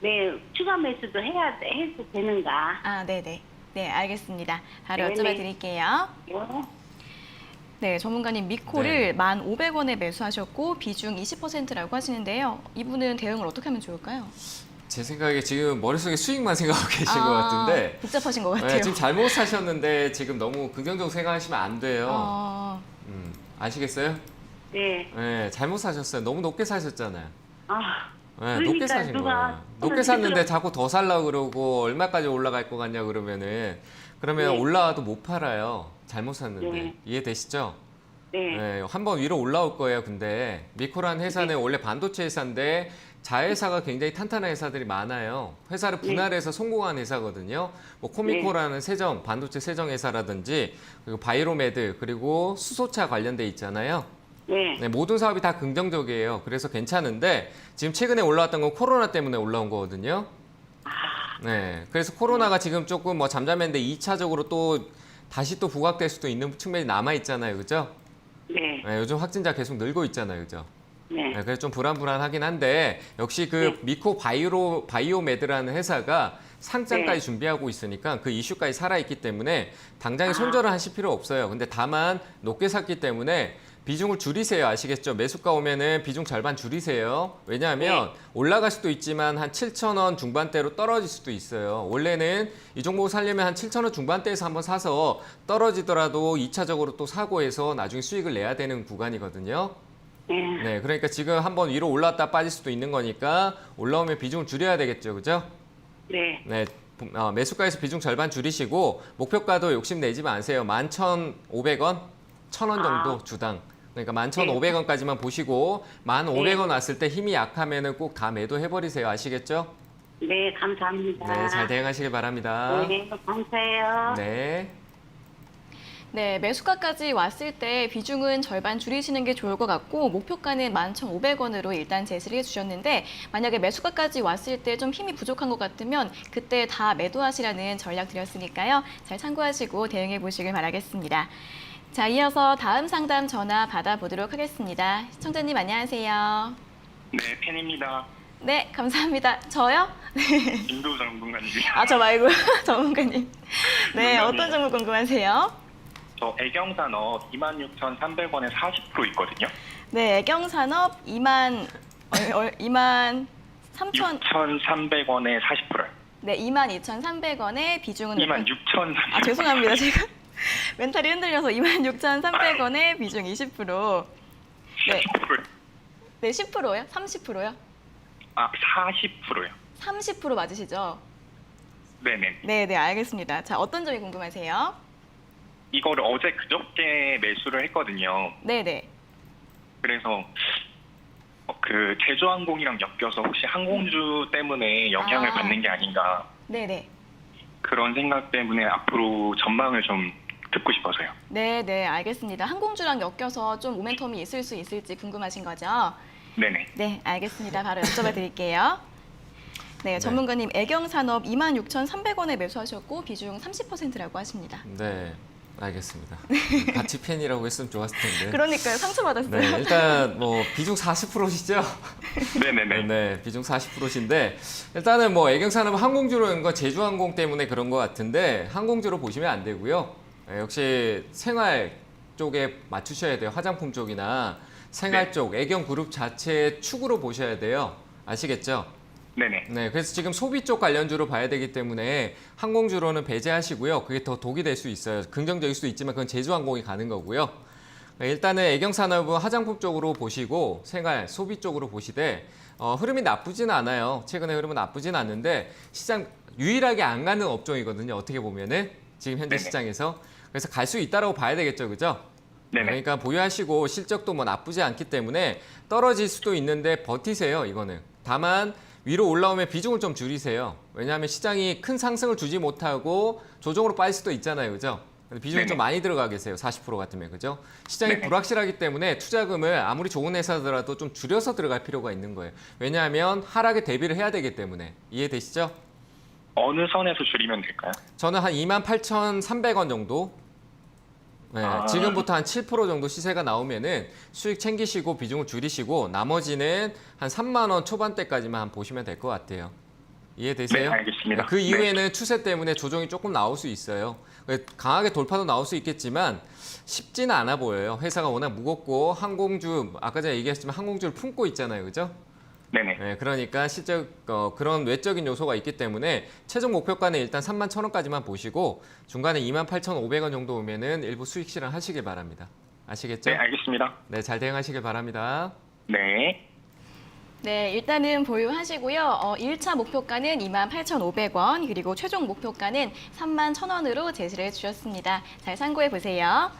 네, 추가 매수도 해도 되는가? 아, 네네. 네, 알겠습니다. 바로 네네. 여쭤봐 드릴게요. 네. 네, 전문가님 미코를 1,500원에 매수하셨고 비중 20%라고 하시는데요. 이분은 대응을 어떻게 하면 좋을까요? 제 생각에 지금 머릿속에 수익만 생각하고 계신 것 같은데 복잡하신 것 같아요. 네, 지금 잘못 사셨는데 지금 너무 긍정적으로 생각하시면 안 돼요. 아시겠어요? 네. 네, 잘못 사셨어요. 너무 높게 사셨잖아요. 아, 네, 그러니까 높게 사신 누가 거예요. 높게 샀는데 자꾸 더 살라고 그러고 얼마까지 올라갈 것 같냐 그러면 네. 올라와도 못 팔아요. 잘못 샀는데. 네. 이해되시죠? 네. 네, 한번 위로 올라올 거예요. 근데 미코라는 회사는 원래 반도체 회사인데 자회사가 굉장히 탄탄한 회사들이 많아요. 회사를 분할해서 성공한 회사거든요. 뭐 코미코라는 세정, 반도체 세정 회사라든지 그리고 바이로메드 그리고 수소차 관련돼 있잖아요. 네. 네, 모든 사업이 다 긍정적이에요. 그래서 괜찮은데 지금 최근에 올라왔던 건 코로나 때문에 올라온 거거든요. 네, 그래서 코로나가 지금 조금 뭐 잠잠했는데 2차적으로 또 다시 또 부각될 수도 있는 측면이 남아 있잖아요, 그죠? 네. 네, 요즘 확진자 계속 늘고 있잖아요, 그죠? 네. 네, 그래서 좀 불안불안하긴 한데 역시 그 미코 바이오메드라는 회사가 상장까지 네. 준비하고 있으니까 그 이슈까지 살아있기 때문에 당장에 손절을 하실 필요 없어요. 근데 다만 높게 샀기 때문에 비중을 줄이세요. 아시겠죠? 매수가 오면은 비중 절반 줄이세요. 왜냐하면 올라갈 수도 있지만 한 7,000원 중반대로 떨어질 수도 있어요. 원래는 이 종목을 살려면 한 7,000원 중반대에서 한번 사서 떨어지더라도 2차적으로 또 사고 해서 나중에 수익을 내야 되는 구간이거든요. 네, 그러니까 지금 한번 위로 올랐다 빠질 수도 있는 거니까 올라오면 비중을 줄여야 되겠죠. 그죠? 네. 네. 매수가에서 비중 절반 줄이시고 목표가도 욕심내지 마세요. 11,500원, 1,000원 정도 주당. 그러니까 11,500원까지만 보시고 1,500원 왔을 때 힘이 약하면은 꼭 다 매도해버리세요. 아시겠죠? 네, 감사합니다. 네, 잘 대응하시길 바랍니다. 네, 감사해요. 네. 네, 매수가까지 왔을 때 비중은 절반 줄이시는 게 좋을 것 같고 목표가는 11,500원으로 일단 제시를 해주셨는데 만약에 매수가까지 왔을 때 좀 힘이 부족한 것 같으면 그때 다 매도하시라는 전략 드렸으니까요. 잘 참고하시고 대응해 보시길 바라겠습니다. 자, 이어서 다음 상담 전화 받아보도록 하겠습니다. 시청자님 안녕하세요. 네, 팬입니다. 네, 감사합니다. 저요? 김도우 전문가님이요. 아, 저 말고요. 전문가님. 네, 농담이에요. 어떤 정보 궁금하세요? 저 애경산업 26,300원에 40% 있거든요. 네, 애경산업 2만 3천 6,300원에 40%요. 네, 22,300원에 비중은 26,300원. 아, 죄송합니다. 제가 멘탈이 흔들려서 26,300원에 비중 20%. 네. 네, 10%요? 30%요? 아, 40%요. 30% 맞으시죠? 네네. 네, 네, 알겠습니다. 자, 어떤 점이 궁금하세요? 이거를 어제 그저께 매수를 했거든요. 네, 네. 그래서 그 제주항공이랑 엮여서 혹시 항공주 때문에 영향을 아. 받는 게 아닌가 네, 네. 그런 생각 때문에 앞으로 전망을 좀 듣고 싶어서요. 네, 네, 알겠습니다. 항공주랑 엮여서 좀 모멘텀이 있을 수 있을지 궁금하신 거죠? 네네. 네, 알겠습니다. 바로 여쭤봐 드릴게요. 네, 전문가님 애경산업 26,300원에 매수하셨고 비중 30%라고 하십니다. 네. 알겠습니다. 같이 팬이라고 했으면 좋았을 텐데. 그러니까요. 상처받았어요. 네, 일단 뭐 비중 40%시죠? 네네네. 네, 비중 40%신데 일단은 뭐 애경산업 항공주로는 건 제주항공 때문에 그런 것 같은데 항공주로 보시면 안 되고요. 네, 역시 생활 쪽에 맞추셔야 돼요. 화장품 쪽이나 생활 쪽, 애경그룹 자체의 축으로 보셔야 돼요. 아시겠죠? 네네. 네, 그래서 지금 소비 쪽 관련주로 봐야 되기 때문에 항공주로는 배제하시고요. 그게 더 독이 될 수 있어요. 긍정적일 수도 있지만 그건 제주항공이 가는 거고요. 일단은 애경산업은 화장품 쪽으로 보시고 생활, 소비 쪽으로 보시되 흐름이 나쁘진 않아요. 최근에 흐름은 나쁘진 않는데 시장 유일하게 안 가는 업종이거든요. 어떻게 보면은 지금 현재 네네. 시장에서. 그래서 갈 수 있다라고 봐야 되겠죠. 그죠? 네네. 그러니까 보유하시고 실적도 뭐 나쁘지 않기 때문에 떨어질 수도 있는데 버티세요. 이거는. 다만 위로 올라오면 비중을 좀 줄이세요. 왜냐하면 시장이 큰 상승을 주지 못하고 조정으로 빠질 수도 있잖아요. 그죠? 비중이 좀 많이 들어가 계세요. 40% 같으면. 그죠? 시장이 네네. 불확실하기 때문에 투자금을 아무리 좋은 회사더라도 좀 줄여서 들어갈 필요가 있는 거예요. 왜냐하면 하락에 대비를 해야 되기 때문에. 이해되시죠? 어느 선에서 줄이면 될까요? 저는 한 28,300원 정도. 네, 지금부터 한 7% 정도 시세가 나오면은 수익 챙기시고 비중을 줄이시고 나머지는 한 3만 원 초반대까지만 한번 보시면 될 것 같아요. 이해되세요? 네, 알겠습니다. 그 이후에는 추세 때문에 조정이 조금 나올 수 있어요. 강하게 돌파도 나올 수 있겠지만 쉽지는 않아 보여요. 회사가 워낙 무겁고 항공주, 아까 제가 얘기했지만 항공주를 품고 있잖아요. 그죠? 네네. 네, 그러니까 그런 외적인 요소가 있기 때문에 최종 목표가는 일단 31,000원까지만 보시고 중간에 28,500원 정도 오면은 일부 수익 실현하시길 바랍니다. 아시겠죠? 네, 알겠습니다. 네, 잘 대응하시길 바랍니다. 네. 네, 일단은 보유하시고요. 1차 목표가는 28,500원, 그리고 최종 목표가는 31,000원으로 제시를 해주셨습니다. 잘 참고해 보세요.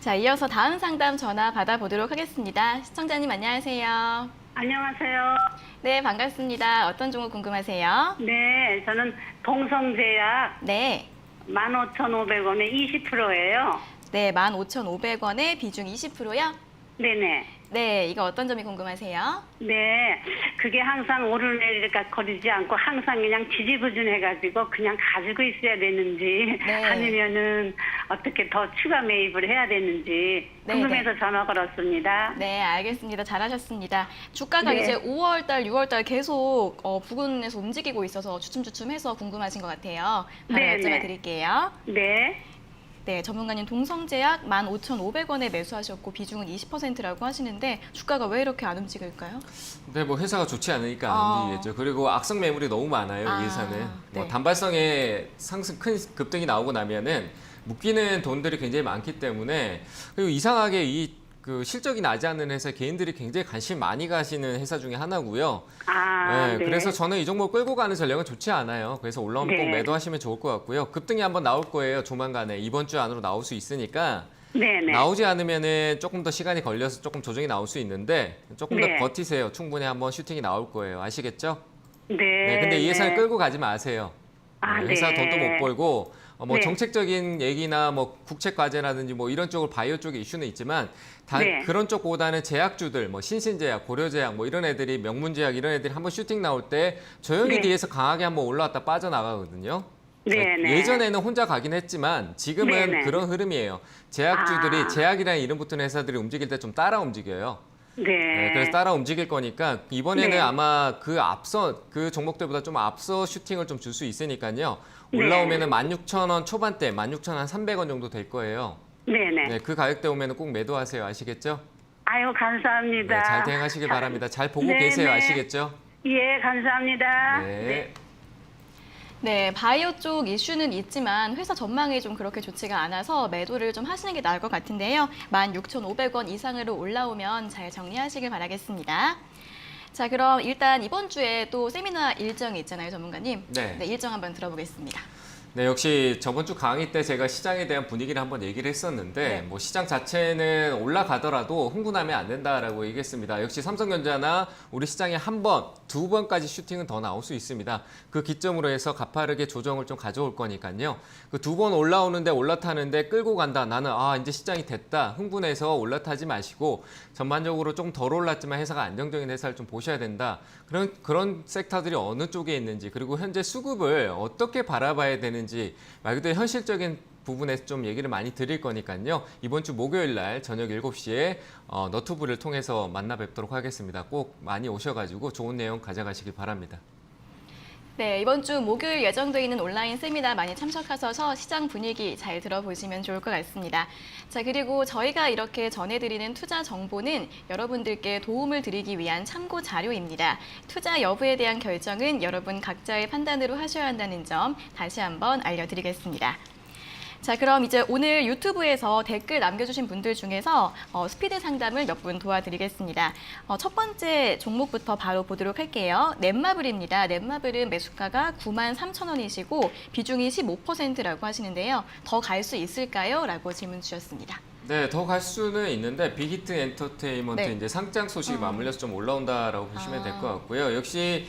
자, 이어서 다음 상담 전화 받아보도록 하겠습니다. 시청자님 안녕하세요. 안녕하세요. 네, 반갑습니다. 어떤 종목 궁금하세요? 네, 저는 동성제약 네. 15,500원에 20%예요. 네, 15,500원에 비중 20%요? 네네. 네, 이거 어떤 점이 궁금하세요? 네, 그게 항상 오르내리가 거리지 않고 항상 그냥 지지부진해가지고 그냥 가지고 있어야 되는지 네. 아니면은 어떻게 더 추가 매입을 해야 되는지 네, 궁금해서 전화 걸었습니다. 네, 알겠습니다. 잘하셨습니다. 주가가 네. 이제 5월달, 6월달 계속 부근에서 움직이고 있어서 주춤주춤해서 궁금하신 것 같아요. 바로 네, 네. 여쭤봐 드릴게요. 네, 네, 전문가님 동성제약 15,500원에 매수하셨고 비중은 20%라고 하시는데 주가가 왜 이렇게 안 움직일까요? 근데 뭐 회사가 좋지 않으니까 안 어. 움직이겠죠. 그리고 악성 매물이 너무 많아요. 아, 이 회사는. 뭐 네. 단발성의 상승 큰 급등이 나오고 나면은 묶이는 돈들이 굉장히 많기 때문에 그리고 이상하게 그 실적이 나지 않는 회사 개인들이 굉장히 관심 많이 가시는 회사 중에 하나고요. 네, 네. 그래서 저는 이 종목 끌고 가는 전략은 좋지 않아요. 그래서 올라오면 꼭 네. 매도하시면 좋을 것 같고요. 급등이 한번 나올 거예요. 조만간에 이번 주 안으로 나올 수 있으니까 네네. 나오지 않으면은 조금 더 시간이 걸려서 조금 조정이 나올 수 있는데 조금 네. 더 버티세요. 충분히 한번 슈팅이 나올 거예요. 아시겠죠? 네. 네, 근데 이 회사를 네. 끌고 가지 마세요. 아, 회사 네. 돈도 못 벌고 뭐 네. 정책적인 얘기나 뭐 국책 과제라든지 뭐 이런 쪽으로 바이오 쪽에 이슈는 있지만 네. 그런 쪽보다는 제약주들 뭐 신신제약, 고려제약 뭐 이런 애들이 명문제약 이런 애들이 한번 슈팅 나올 때 조용히 네. 뒤에서 강하게 한번 올라왔다 빠져나가거든요. 네, 네. 예전에는 혼자 가긴 했지만 지금은 네, 네. 그런 흐름이에요. 제약주들이 아. 제약이라는 이름 붙은 회사들이 움직일 때 좀 따라 움직여요. 네. 네, 그래서 따라 움직일 거니까 이번에는 네. 아마 그 종목들보다 좀 앞서 슈팅을 좀 줄 수 있으니까요. 네. 올라오면은 16,000원 초반대, 16,300원 정도 될 거예요. 네네. 네, 그 가격대 오면은 꼭 매도하세요. 아시겠죠? 아유, 감사합니다. 네, 잘 대응하시길 바랍니다. 잘 보고 네, 계세요. 네. 아시겠죠? 예, 감사합니다. 네. 네, 바이오 쪽 이슈는 있지만 회사 전망이 좀 그렇게 좋지가 않아서 매도를 좀 하시는 게 나을 것 같은데요. 16,500원 이상으로 올라오면 잘 정리하시길 바라겠습니다. 자, 그럼 일단 이번 주에 또 세미나 일정이 있잖아요, 전문가님. 네. 일정 한번 들어보겠습니다. 네, 역시 저번 주 강의 때 제가 시장에 대한 분위기를 한번 얘기를 했었는데 네. 뭐 시장 자체는 올라가더라도 흥분하면 안 된다라고 얘기했습니다. 역시 삼성전자나 우리 시장에 한 번, 두 번까지 슈팅은 더 나올 수 있습니다. 그 기점으로 해서 가파르게 조정을 좀 가져올 거니까요. 그 두 번 올라오는데 올라타는데 끌고 간다. 나는 이제 시장이 됐다. 흥분해서 올라타지 마시고 전반적으로 좀 덜 올랐지만 회사가 안정적인 회사를 좀 보셔야 된다. 그런 섹터들이 어느 쪽에 있는지 그리고 현재 수급을 어떻게 바라봐야 되는지 말 그대로 현실적인 부분에서 좀 얘기를 많이 드릴 거니까요. 이번 주 목요일 날 저녁 7시에 너튜브를 통해서 만나 뵙도록 하겠습니다. 꼭 많이 오셔가지고 좋은 내용 가져가시길 바랍니다. 네, 이번 주 목요일 예정돼 있는 온라인 세미나 많이 참석하셔서 시장 분위기 잘 들어보시면 좋을 것 같습니다. 자, 그리고 저희가 이렇게 전해드리는 투자 정보는 여러분들께 도움을 드리기 위한 참고 자료입니다. 투자 여부에 대한 결정은 여러분 각자의 판단으로 하셔야 한다는 점 다시 한번 알려드리겠습니다. 자, 그럼 이제 오늘 유튜브에서 댓글 남겨주신 분들 중에서 스피드 상담을 몇 분 도와드리겠습니다. 첫 번째 종목부터 바로 보도록 할게요. 넷마블입니다. 넷마블은 매수가가 93,000원이시고 비중이 15%라고 하시는데요. 더 갈 수 있을까요? 라고 질문 주셨습니다. 네, 더 갈 수는 있는데 빅히트 엔터테인먼트 네. 이제 상장 소식이 맞물려서 좀 올라온다라고 보시면 될 것 아. 같고요. 역시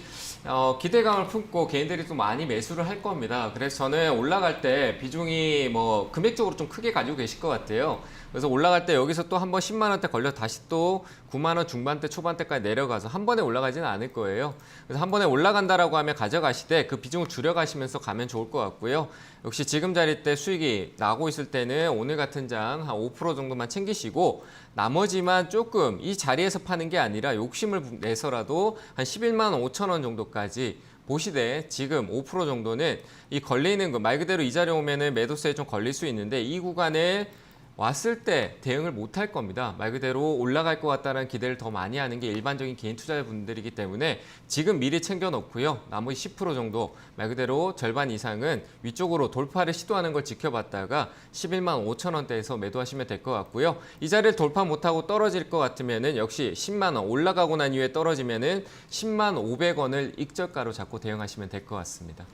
기대감을 품고 개인들이 또 많이 매수를 할 겁니다. 그래서 저는 올라갈 때 비중이 뭐 금액적으로 좀 크게 가지고 계실 것 같아요. 그래서 올라갈 때 여기서 또 한 번 10만 원대 걸려 다시 또 9만 원 중반대 초반대까지 내려가서 한 번에 올라가지는 않을 거예요. 그래서 한 번에 올라간다라고 하면 가져가시되 그 비중을 줄여가시면서 가면 좋을 것 같고요. 역시 지금 자리 때 수익이 나고 있을 때는 오늘 같은 장 한 5% 정도만 챙기시고 나머지만 조금 이 자리에서 파는 게 아니라 욕심을 내서라도 한 11만 5천 원 정도까지 보시되 지금 5% 정도는 이 걸리는 거 말 그대로 이 자리에 오면은 매도세에 좀 걸릴 수 있는데 이 구간에 왔을 때 대응을 못 할 겁니다. 말 그대로 올라갈 것 같다는 기대를 더 많이 하는 게 일반적인 개인 투자자분들이기 때문에 지금 미리 챙겨 놓고요. 나머지 10% 정도 말 그대로 절반 이상은 위쪽으로 돌파를 시도하는 걸 지켜봤다가 11만 5천 원대에서 매도하시면 될 것 같고요. 이 자리를 돌파 못하고 떨어질 것 같으면은 역시 10만 원 올라가고 난 이후에 떨어지면은 10만 500원을 익절가로 잡고 대응하시면 될 것 같습니다.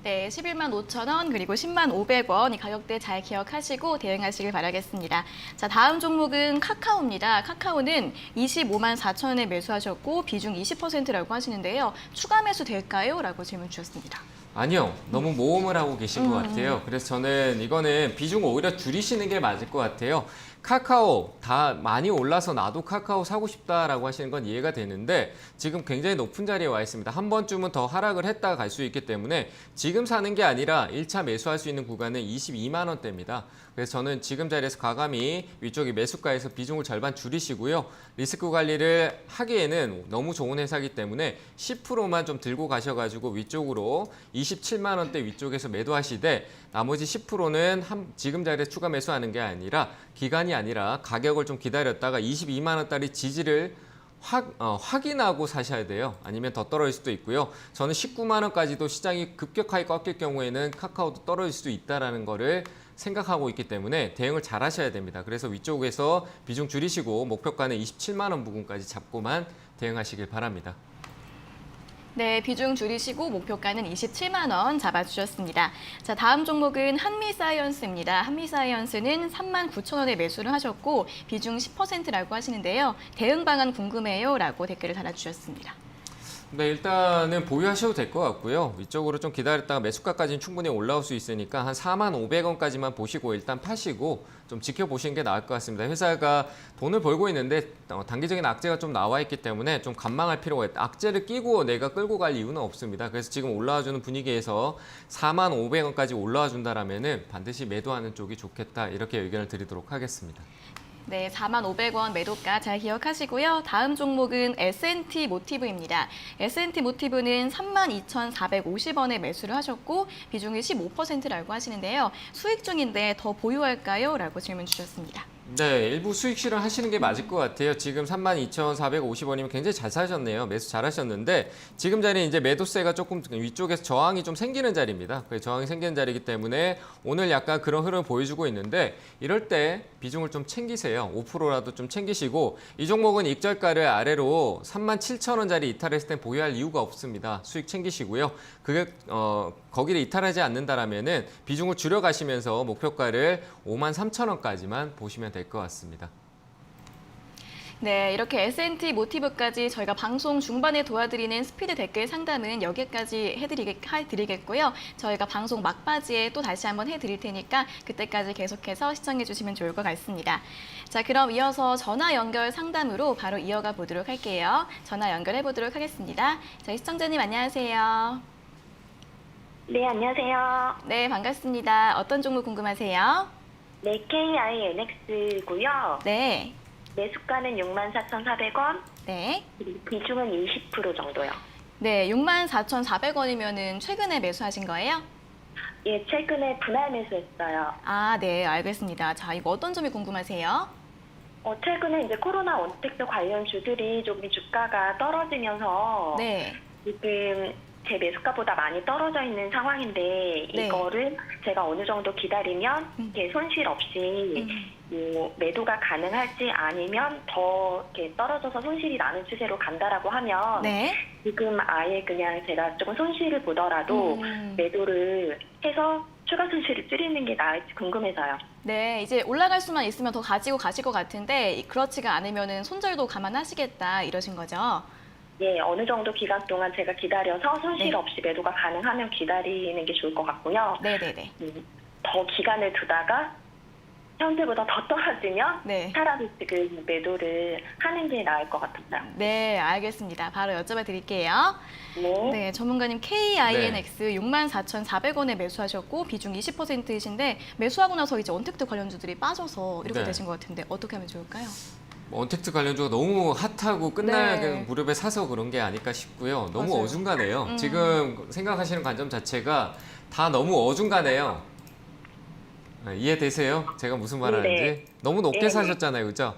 네, 11만 5천 원 그리고 10만 500원 이 가격대 잘 기억하시고 대응하시길 바라겠습니다. 자, 다음 종목은 카카오입니다. 카카오는 25만 4천 원에 매수하셨고 비중 20%라고 하시는데요. 추가 매수 될까요? 라고 질문 주셨습니다. 아니요. 너무 모험을 하고 계신 것 같아요. 그래서 저는 이거는 비중을 오히려 줄이시는 게 맞을 것 같아요. 카카오 다 많이 올라서 나도 카카오 사고 싶다라고 하시는 건 이해가 되는데 지금 굉장히 높은 자리에 와 있습니다. 한 번쯤은 더 하락을 했다가 갈 수 있기 때문에 지금 사는 게 아니라 1차 매수할 수 있는 구간은 22만 원대입니다. 그래서 저는 지금 자리에서 과감히 위쪽에 매수가에서 비중을 절반 줄이시고요. 리스크 관리를 하기에는 너무 좋은 회사이기 때문에 10%만 좀 들고 가셔가지고 위쪽으로 27만 원대 위쪽에서 매도하시되 나머지 10%는 지금 자리에 추가 매수하는 게 아니라 기간이 아니라 가격을 좀 기다렸다가 22만 원짜리 지지를 확인하고 사셔야 돼요. 아니면 더 떨어질 수도 있고요. 저는 19만 원까지도 시장이 급격하게 꺾일 경우에는 카카오도 떨어질 수 있다는 거를 생각하고 있기 때문에 대응을 잘 하셔야 됩니다. 그래서 위쪽에서 비중 줄이시고 목표가는 27만 원 부근까지 잡고만 대응하시길 바랍니다. 네, 비중 줄이시고 목표가는 27만 원 잡아주셨습니다. 자, 다음 종목은 한미사이언스입니다. 한미사이언스는 3만 9천 원에 매수를 하셨고 비중 10%라고 하시는데요. 대응 방안 궁금해요? 라고 댓글을 달아주셨습니다. 네, 일단은 보유하셔도 될 것 같고요. 이쪽으로 좀 기다렸다가 매수가까지는 충분히 올라올 수 있으니까 한 4만 500원까지만 보시고 일단 파시고 좀 지켜보시는 게 나을 것 같습니다. 회사가 돈을 벌고 있는데 단기적인 악재가 좀 나와 있기 때문에 좀 관망할 필요가 있다. 악재를 끼고 내가 끌고 갈 이유는 없습니다. 그래서 지금 올라와주는 분위기에서 4만 500원까지 올라와 준다라면은 반드시 매도하는 쪽이 좋겠다. 이렇게 의견을 드리도록 하겠습니다. 네, 4만 500원 매도가 잘 기억하시고요. 다음 종목은 S&T 모티브입니다. S&T 모티브는 32,450원에 매수를 하셨고 비중이 15%라고 하시는데요. 수익 중인데 더 보유할까요? 라고 질문 주셨습니다. 네, 일부 수익 실현하시는 게 맞을 것 같아요. 지금 32,450원이면 굉장히 잘 사셨네요. 매수 잘 하셨는데 지금 자리에 이제 매도세가 조금 위쪽에서 저항이 좀 생기는 자리입니다. 저항이 생기는 자리이기 때문에 오늘 약간 그런 흐름을 보여주고 있는데 이럴 때 비중을 좀 챙기세요. 5%라도 좀 챙기시고 이 종목은 익절가를 아래로 37,000원짜리 이탈했을 때 보유할 이유가 없습니다. 수익 챙기시고요. 그게 거기를 이탈하지 않는다라면은 비중을 줄여가시면서 목표가를 53,000원까지만 보시면 될 것 같습니다. 네, 이렇게 S&T 모티브까지 저희가 방송 중반에 도와드리는 스피드 댓글 상담은 여기까지 해드리겠고요. 저희가 방송 막바지에 또 다시 한번 해드릴 테니까 그때까지 계속해서 시청해 주시면 좋을 것 같습니다. 자, 그럼 이어서 전화 연결 상담으로 바로 이어가 보도록 할게요. 전화 연결해 보도록 하겠습니다. 저희 시청자님 안녕하세요. 네, 안녕하세요. 네, 반갑습니다. 어떤 종목 궁금하세요? 네, KINX고요. 네, 매수가는 64,400원, 네. 비중은 20% 정도요. 네, 64,400원이면은 최근에 매수하신 거예요? 예, 최근에 분할 매수했어요. 아, 네, 알겠습니다. 자, 이거 어떤 점이 궁금하세요? 최근에 이제 코로나 원택트 관련 주들이 조금 주가가 떨어지면서 네. 지금 제 매수가보다 많이 떨어져 있는 상황인데 네. 이거를 제가 어느 정도 기다리면 이렇게 손실 없이 뭐 매도가 가능할지 아니면 더 이렇게 떨어져서 손실이 나는 추세로 간다라고 하면 네. 지금 아예 그냥 제가 조금 손실을 보더라도 매도를 해서 추가 손실을 줄이는 게 나을지 궁금해서요. 네, 이제 올라갈 수만 있으면 더 가지고 가실 것 같은데 그렇지가 않으면은 손절도 감안하시겠다 이러신 거죠? 예, 어느 정도 기간 동안 제가 기다려서 손실 네. 없이 매도가 가능하면 기다리는 게 좋을 것 같고요. 네네네. 더 기간을 두다가 현재보다 더 떨어지면 네. 차라리 지금 매도를 하는 게 나을 것 같아요. 네, 알겠습니다. 바로 여쭤봐 드릴게요. 네. 네, 전문가님 KINX 64,400원에 매수하셨고 비중 20%이신데 매수하고 나서 이제 언택트 관련주들이 빠져서 이렇게 네. 되신 것 같은데 어떻게 하면 좋을까요? 언택트 관련주가 너무 핫하고 끝날 네. 무렵에 사서 그런 게 아닐까 싶고요. 너무 맞아요. 어중간해요. 지금 생각하시는 관점 자체가 다 너무 어중간해요. 네, 이해되세요? 제가 무슨 말 하는지? 네. 너무 높게 네. 사셨잖아요. 그죠?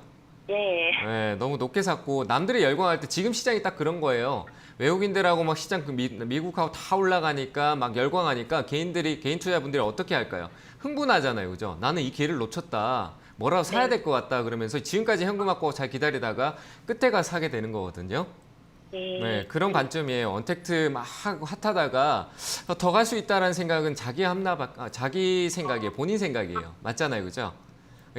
예. 네, 너무 높게 샀고 남들이 열광할 때 지금 시장이 딱 그런 거예요. 외국인들하고 막 시장 미국하고 다 올라가니까 막 열광하니까 개인 투자분들이 어떻게 할까요? 흥분하잖아요. 그죠? 나는 이 기회를 놓쳤다. 뭐라도 사야 될 것 같다 그러면서 지금까지 현금 갖고 잘 기다리다가 끝에 가서 사게 되는 거거든요. 네, 그런 관점이에요. 언택트 막 핫하다가 더 갈 수 있다라는 생각은 자기 생각이에요. 본인 생각이에요. 맞잖아요. 그죠?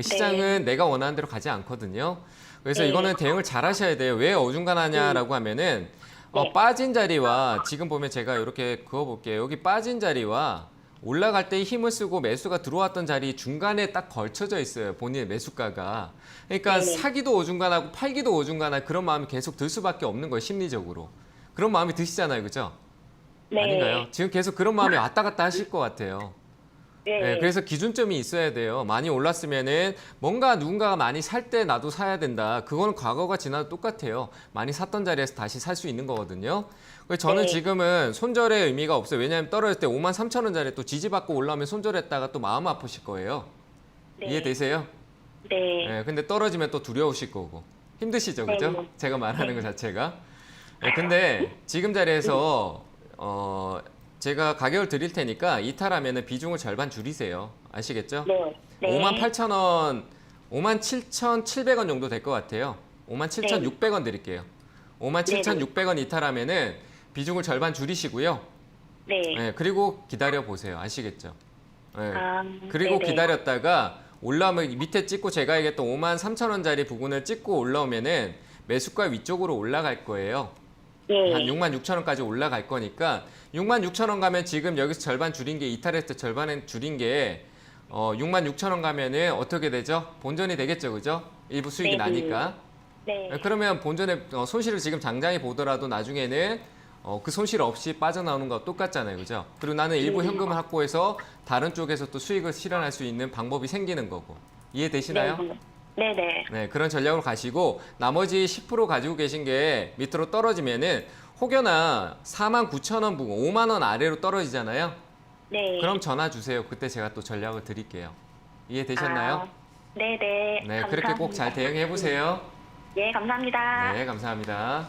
시장은 내가 원하는 대로 가지 않거든요. 그래서 네. 이거는 대응을 잘 하셔야 돼요. 왜 어중간하냐라고 하면은 네. 빠진 자리와 지금 보면 제가 이렇게 그어볼게요. 여기 빠진 자리와 올라갈 때 힘을 쓰고 매수가 들어왔던 자리 중간에 딱 걸쳐져 있어요. 본인의 매수가가. 그러니까 네네. 사기도 어중간하고 팔기도 어중간한 그런 마음이 계속 들 수밖에 없는 거예요. 심리적으로. 그런 마음이 드시잖아요. 그죠? 네. 아닌가요? 지금 계속 그런 마음이 왔다 갔다 하실 것 같아요. 네. 네, 그래서 기준점이 있어야 돼요. 많이 올랐으면은 뭔가 누군가가 많이 살 때 나도 사야 된다. 그거는 과거가 지나도 똑같아요. 많이 샀던 자리에서 다시 살 수 있는 거거든요. 그래서 저는 네. 지금은 손절의 의미가 없어요. 왜냐하면 떨어질 때 53,000원짜리 또 지지받고 올라오면 손절했다가 또 마음 아프실 거예요. 네. 이해되세요? 네. 네, 근데 떨어지면 또 두려우실 거고 힘드시죠, 그죠? 네. 제가 말하는 것 자체가. 네, 근데 지금 자리에서 제가 가격을 드릴 테니까 이탈하면 비중을 절반 줄이세요. 아시겠죠? 네. 네. 58,000원, 57,700원 정도 될 것 같아요. 57,600원 드릴게요. 57,600원 이탈하면은 비중을 절반 줄이시고요. 네. 네, 그리고 기다려 보세요. 아시겠죠? 네. 아, 그리고 네네. 기다렸다가 올라오면 밑에 찍고 제가 얘기했던 53,000원짜리 부분을 찍고 올라오면은 매수가 위쪽으로 올라갈 거예요. 예. 한 66,000원까지 올라갈 거니까 66,000원 가면 지금 여기서 절반 줄인 게 이탈했을 때 절반은 줄인 게 66,000원 가면은 어떻게 되죠? 본전이 되겠죠, 그죠? 일부 수익이 네. 나니까. 네. 그러면 본전의 손실을 지금 당장에 보더라도 나중에는 그 손실 없이 빠져나오는 거 똑같잖아요, 그죠? 그리고 나는 일부 현금을 확보해서 다른 쪽에서 또 수익을 실현할 수 있는 방법이 생기는 거고. 이해되시나요? 네. 네. 네, 그런 전략으로 가시고 나머지 10% 가지고 계신 게 밑으로 떨어지면은 혹여나 49,000원 부근 5만 원 아래로 떨어지잖아요. 네. 그럼 전화 주세요. 그때 제가 또 전략을 드릴게요. 이해되셨나요? 네, 네. 네, 그렇게 꼭 잘 대응해 보세요. 예, 감사합니다. 네, 감사합니다.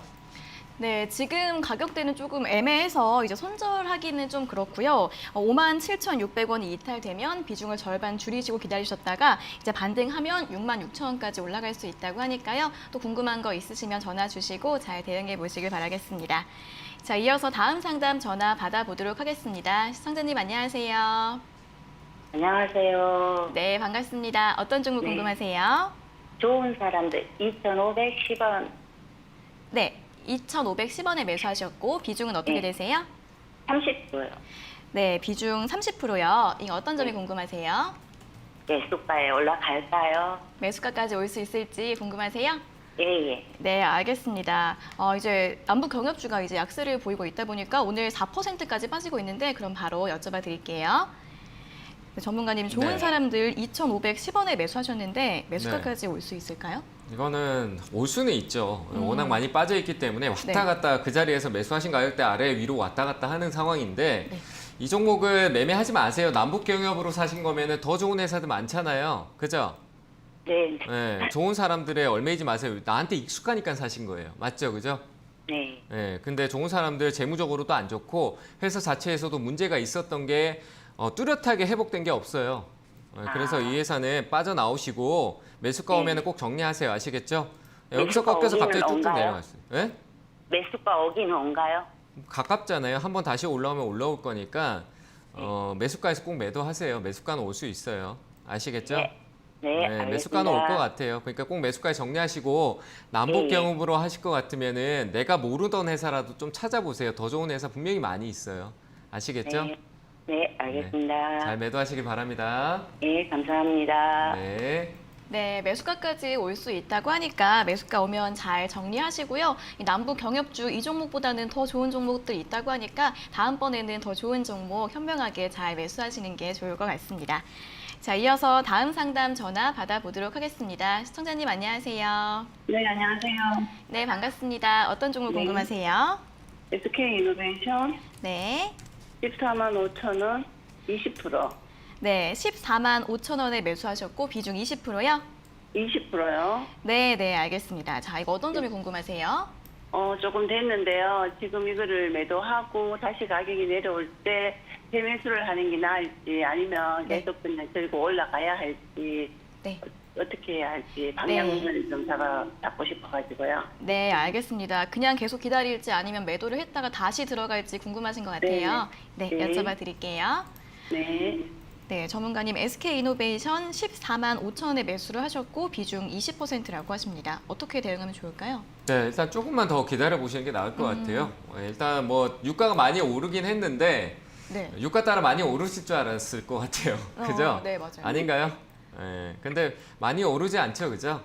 네, 지금 가격대는 조금 애매해서 이제 손절하기는 좀 그렇고요. 57,600원이 이탈되면 비중을 절반 줄이시고 기다리셨다가 이제 반등하면 66,000원까지 올라갈 수 있다고 하니까요. 또 궁금한 거 있으시면 전화 주시고 잘 대응해 보시길 바라겠습니다. 자, 이어서 다음 상담 전화 받아보도록 하겠습니다. 시청자님 안녕하세요. 안녕하세요. 네, 반갑습니다. 어떤 종목 네. 궁금하세요? 좋은 사람들 2,510원 네, 2,510원에 매수하셨고 비중은 어떻게 네. 되세요? 30%요. 네, 비중 30%요. 이게 어떤 점이 궁금하세요? 매수가에 올라갈까요? 매수가까지 올 수 있을지 궁금하세요? 예. 네, 알겠습니다. 이제 남북 경협주가 이제 약세를 보이고 있다 보니까 오늘 4%까지 빠지고 있는데 그럼 바로 여쭤봐 드릴게요. 네, 전문가님, 좋은 네. 사람들 2,510원에 매수하셨는데 매수가까지 올 수 있을까요? 이거는 올 수는 있죠. 워낙 많이 빠져 있기 때문에 왔다 네. 갔다 그 자리에서 매수하신 가격대 아래 위로 왔다 갔다 하는 상황인데 네. 이 종목을 매매하지 마세요. 남북 경협으로 사신 거면은 더 좋은 회사들 많잖아요. 그죠? 네. 네, 좋은 사람들에 얽매이지 마세요. 나한테 익숙하니까 사신 거예요. 맞죠? 그죠? 네. 네, 근데 좋은 사람들 재무적으로도 안 좋고 회사 자체에서도 문제가 있었던 게 뚜렷하게 회복된 게 없어요. 그래서 이 회사는 빠져나오시고 매수가 네. 오면 꼭 정리하세요. 아시겠죠? 여기서 매수가 꺾여서 갑자기 오기는 뚝뚝 온가요? 내려갔어요. 네? 매수가 오기는 온가요? 가깝잖아요. 한번 다시 올라오면 올라올 거니까 매수가에서 꼭 매도하세요. 매수가는 올 수 있어요. 아시겠죠? 네. 네, 알겠습니다. 매수가는 올 것 같아요. 그러니까 꼭 매수가에 정리하시고 남북 네. 경협으로 하실 것 같으면은 내가 모르던 회사라도 좀 찾아보세요. 더 좋은 회사 분명히 많이 있어요. 아시겠죠? 네. 네, 알겠습니다. 잘 매도하시길 바랍니다. 네, 감사합니다. 네. 네, 매수가까지 올 수 있다고 하니까 매수가 오면 잘 정리하시고요. 이 남부 경협주 이 종목보다는 더 좋은 종목들 있다고 하니까 다음번에는 더 좋은 종목 현명하게 잘 매수하시는 게 좋을 것 같습니다. 자, 이어서 다음 상담 전화 받아보도록 하겠습니다. 시청자님 안녕하세요. 네, 안녕하세요. 네, 반갑습니다. 어떤 종목 네. 궁금하세요? SK 이노베이션 네. 14만 5천 원, 20%. 네, 14만 5천 원에 매수하셨고 비중 20%요? 20%요. 네, 네, 알겠습니다. 자, 이거 어떤 점이 궁금하세요? 조금 됐는데요. 지금 이거를 매도하고 다시 가격이 내려올 때 재매수를 하는 게 나을지 아니면 네. 계속 그냥 들고 올라가야 할지 네. 어떻게 해야 할지 방향을 좀 잡고 싶어가지고요. 네, 알겠습니다. 그냥 계속 기다릴지 아니면 매도를 했다가 다시 들어갈지 궁금하신 것 같아요. 네, 네. 여쭤봐 드릴게요. 네. 네, 전문가님 SK이노베이션 14만 5천 원에 매수를 하셨고 비중 20%라고 하십니다. 어떻게 대응하면 좋을까요? 네, 일단 조금만 더 기다려 보시는 게 나을 것 같아요. 일단 뭐 유가가 많이 오르긴 했는데 네. 유가 따라 많이 오르실 줄 알았을 것 같아요. 그죠? 네, 맞아요. 아닌가요? 네, 근데 많이 오르지 않죠, 그죠?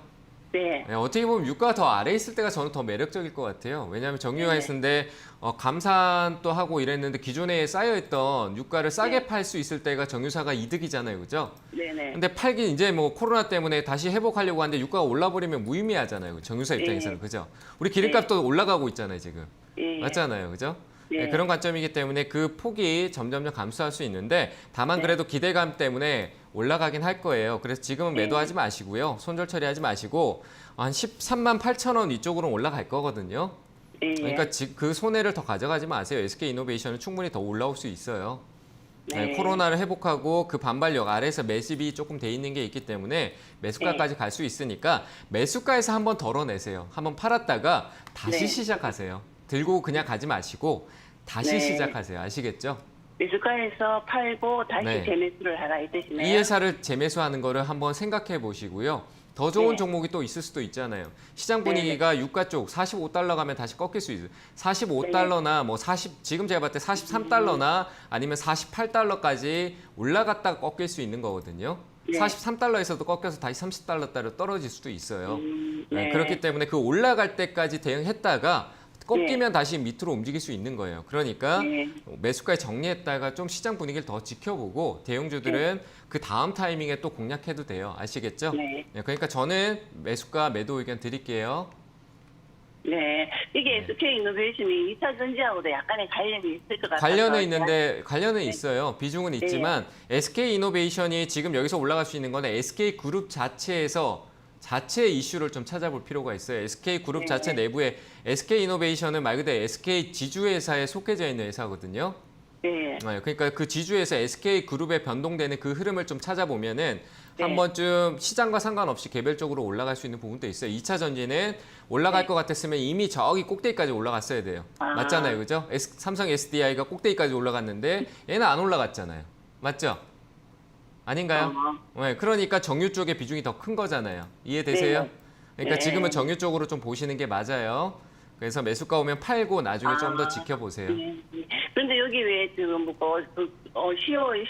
네. 네, 어떻게 보면 유가가 더 아래에 있을 때가 저는 더 매력적일 것 같아요. 왜냐하면 정유가 네. 있었는데 감산도 하고 이랬는데 기존에 쌓여있던 유가를 싸게 네. 팔 수 있을 때가 정유사가 이득이잖아요, 그죠? 네네. 근데 팔긴 이제 뭐 코로나 때문에 다시 회복하려고 하는데 유가가 올라버리면 무의미하잖아요, 정유사 입장에서는, 그죠? 우리 기름값도 올라가고 있잖아요, 지금. 예. 맞잖아요, 그죠? 네. 네, 그런 관점이기 때문에 그 폭이 점점점 감소할 수 있는데 다만 네. 그래도 기대감 때문에 올라가긴 할 거예요. 그래서 지금은 네. 매도하지 마시고요. 손절 처리하지 마시고 한 13만 8천 원 위쪽으로 올라갈 거거든요. 예. 그러니까 그 손해를 더 가져가지 마세요. SK이노베이션은 충분히 더 올라올 수 있어요. 네, 코로나를 회복하고 그 반발력 아래에서 매집이 조금 돼 있는 게 있기 때문에 매수가까지 갈 수 있으니까 매수가에서 한번 덜어내세요. 한번 팔았다가 다시 네. 시작하세요. 들고 그냥 가지 마시고 다시 네. 시작하세요. 아시겠죠? 매수가에서 팔고 다시 네. 재매수를 하라 이 뜻이네요. 이 회사를 재매수하는 거를 한번 생각해 보시고요. 더 좋은 네. 종목이 또 있을 수도 있잖아요. 시장 분위기가 유가 쪽 45달러 가면 다시 꺾일 수 있어요. 45달러나 뭐 40, 지금 제가 봤을 때 43달러나 아니면 48달러까지 올라갔다가 꺾일 수 있는 거거든요. 네. 43달러에서도 꺾여서 다시 30달러대로 떨어질 수도 있어요. 네. 그렇기 때문에 그 올라갈 때까지 대응했다가 꺾이면 다시 밑으로 움직일 수 있는 거예요. 그러니까 네. 매수가에 정리했다가 좀 시장 분위기를 더 지켜보고 대형주들은 그 다음 타이밍에 또 공략해도 돼요. 아시겠죠? 네. 그러니까 저는 매수가 매도 의견 드릴게요. 네. 이게 SK 이노베이션이 2차 전지하고도 약간의 관련이 있을 것 같아서. 관련은 있어요. 비중은 있지만 SK 이노베이션이 지금 여기서 올라갈 수 있는 건 SK 그룹 자체의 이슈를 좀 찾아볼 필요가 있어요. SK 그룹 자체 내부에 SK 이노베이션은 말 그대로 SK 지주회사에 속해져 있는 회사거든요. 네. 그러니까 그 지주에서 SK 그룹에 변동되는 그 흐름을 좀 찾아보면은 네. 한 번쯤 시장과 상관없이 개별적으로 올라갈 수 있는 부분도 있어요. 2차 전지는 올라갈 것 같았으면 이미 저기 꼭대기까지 올라갔어야 돼요. 아. 맞잖아요, 그죠? 삼성 SDI가 꼭대기까지 올라갔는데 얘는 안 올라갔잖아요. 맞죠? 아닌가요? 네, 그러니까 정유 쪽의 비중이 더 큰 거잖아요. 이해되세요? 네. 그러니까 네. 지금은 정유 쪽으로 좀 보시는 게 맞아요. 그래서 매수가 오면 팔고 나중에 좀 더 지켜보세요. 네. 그런데 여기 왜 지금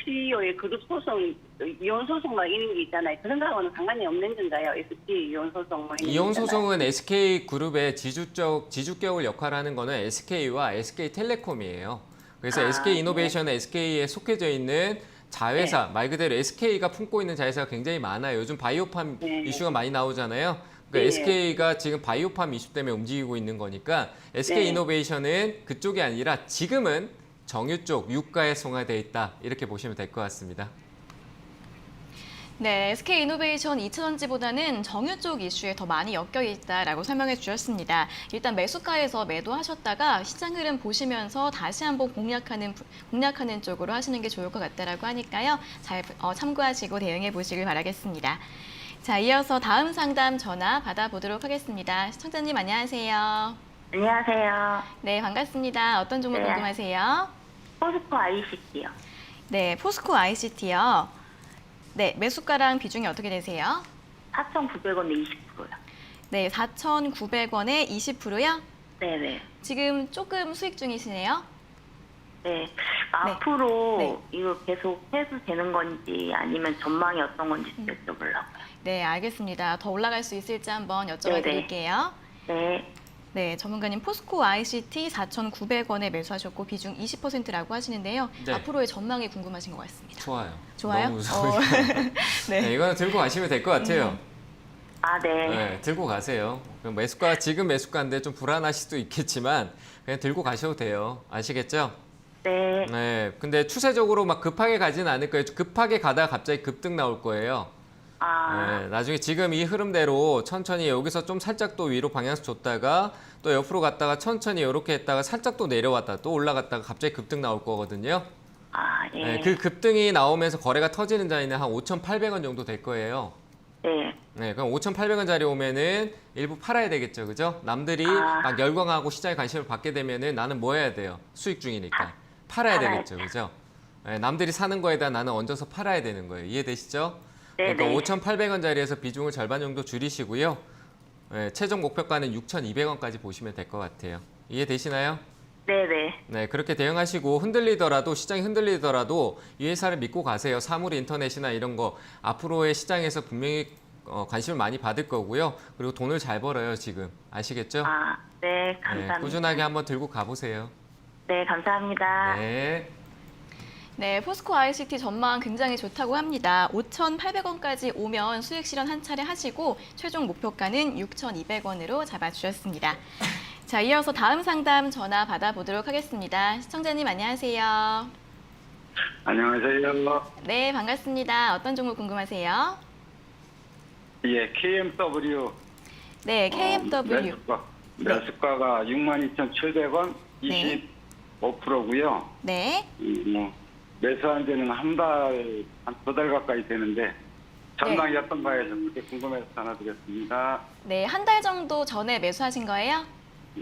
CEO의 그룹 소송, 이혼 소송 막 이런 게 있잖아요. 그런 거하고는 상관이 없는 건가요? SK 이혼 소송 뭐 이런 이혼 거 있잖아요. 소송은 SK 그룹의 지주격을 역할하는 거는 SK와 SK텔레콤이에요. 그래서 SK 이노베이션은 SK에 속해져 있는 자회사, 말 그대로 SK가 품고 있는 자회사가 굉장히 많아요. 요즘 바이오팜 이슈가 많이 나오잖아요. 그러니까 SK가 지금 바이오팜 이슈 때문에 움직이고 있는 거니까 SK 이노베이션은 그쪽이 아니라 지금은 정유 쪽 유가에 송화되어 있다. 이렇게 보시면 될 것 같습니다. 네, SK이노베이션 2차전지보다는 정유 쪽 이슈에 더 많이 엮여 있다라고 설명해 주셨습니다. 일단 매수가에서 매도하셨다가 시장 흐름 보시면서 다시 한번 공략하는 쪽으로 하시는 게 좋을 것 같다라고 하니까요. 잘 참고하시고 대응해 보시길 바라겠습니다. 자, 이어서 다음 상담 전화 받아보도록 하겠습니다. 시청자님 안녕하세요. 안녕하세요. 네, 반갑습니다. 어떤 종목 네. 궁금하세요? 포스코 ICT요. 네, 포스코 ICT요. 네, 매수가랑 비중이 어떻게 되세요? 4,900원에 20%요. 네, 4,900원에 20%요? 네네. 지금 조금 수익 중이시네요? 네. 앞으로 네. 이거 계속 해도 되는 건지 아니면 전망이 어떤 건지 여쭤보려고요. 네, 알겠습니다. 더 올라갈 수 있을지 한번 여쭤봐 네네. 드릴게요. 네. 네, 전문가님 포스코 ICT 4,900원에 매수하셨고 비중 20%라고 하시는데요. 네. 앞으로의 전망이 궁금하신 것 같습니다. 좋아요. 좋아요? 너무 좋아요. 네. 네, 이거는 들고 가시면 될 것 같아요. 아, 네. 네, 들고 가세요. 그럼 매수가 지금 매수가인데 좀 불안하실 수도 있겠지만 그냥 들고 가셔도 돼요. 아시겠죠? 네. 네. 근데 추세적으로 막 급하게 가지는 않을 거예요. 급하게 가다가 갑자기 급등 나올 거예요. 아, 네, 나중에 지금 이 흐름대로 천천히 여기서 좀 살짝 또 위로 방향수 줬다가 또 옆으로 갔다가 천천히 이렇게 했다가 살짝 또 내려왔다 또 올라갔다가 갑자기 급등 나올 거거든요. 아, 예. 네, 그 급등이 나오면서 거래가 터지는 자리는 한 5,800원 정도 될 거예요. 네. 네, 그럼 5,800원짜리 오면은 일부 팔아야 되겠죠, 그죠? 남들이 아. 막 열광하고 시장에 관심을 받게 되면은 나는 뭐 해야 돼요? 수익 중이니까 팔아야 팔아야 되겠죠, 그죠? 네, 남들이 사는 거에다 나는 얹어서 팔아야 되는 거예요. 이해되시죠? 네, 그러니까 네. 5,800원짜리에서 비중을 절반 정도 줄이시고요. 네, 최종 목표가는 6,200원까지 보시면 될 것 같아요. 이해되시나요? 네, 네. 네, 그렇게 대응하시고 흔들리더라도 시장이 흔들리더라도 이 회사를 믿고 가세요. 사물 인터넷이나 이런 거 앞으로의 시장에서 분명히 관심을 많이 받을 거고요. 그리고 돈을 잘 벌어요, 지금. 아시겠죠? 아, 네. 네, 감사합니다. 꾸준하게 한번 들고 가보세요. 네, 감사합니다. 네. 네, 포스코 ICT 전망 굉장히 좋다고 합니다. 5,800원까지 오면 수익 실현 한 차례 하시고 최종 목표가는 6,200원으로 잡아주셨습니다. 자, 이어서 다음 상담 전화 받아보도록 하겠습니다. 시청자님 안녕하세요. 안녕하세요. 네, 반갑습니다. 어떤 종목 궁금하세요? 예, KMW. 네, KMW. 매수가가 62,700원, 네. 25%고요. 네, 매수한 지는 한 두 달 가까이 되는데 전망이 어떤가 해서 그렇게 궁금해서 전화드렸습니다. 네, 한 달 정도 전에 매수하신 거예요?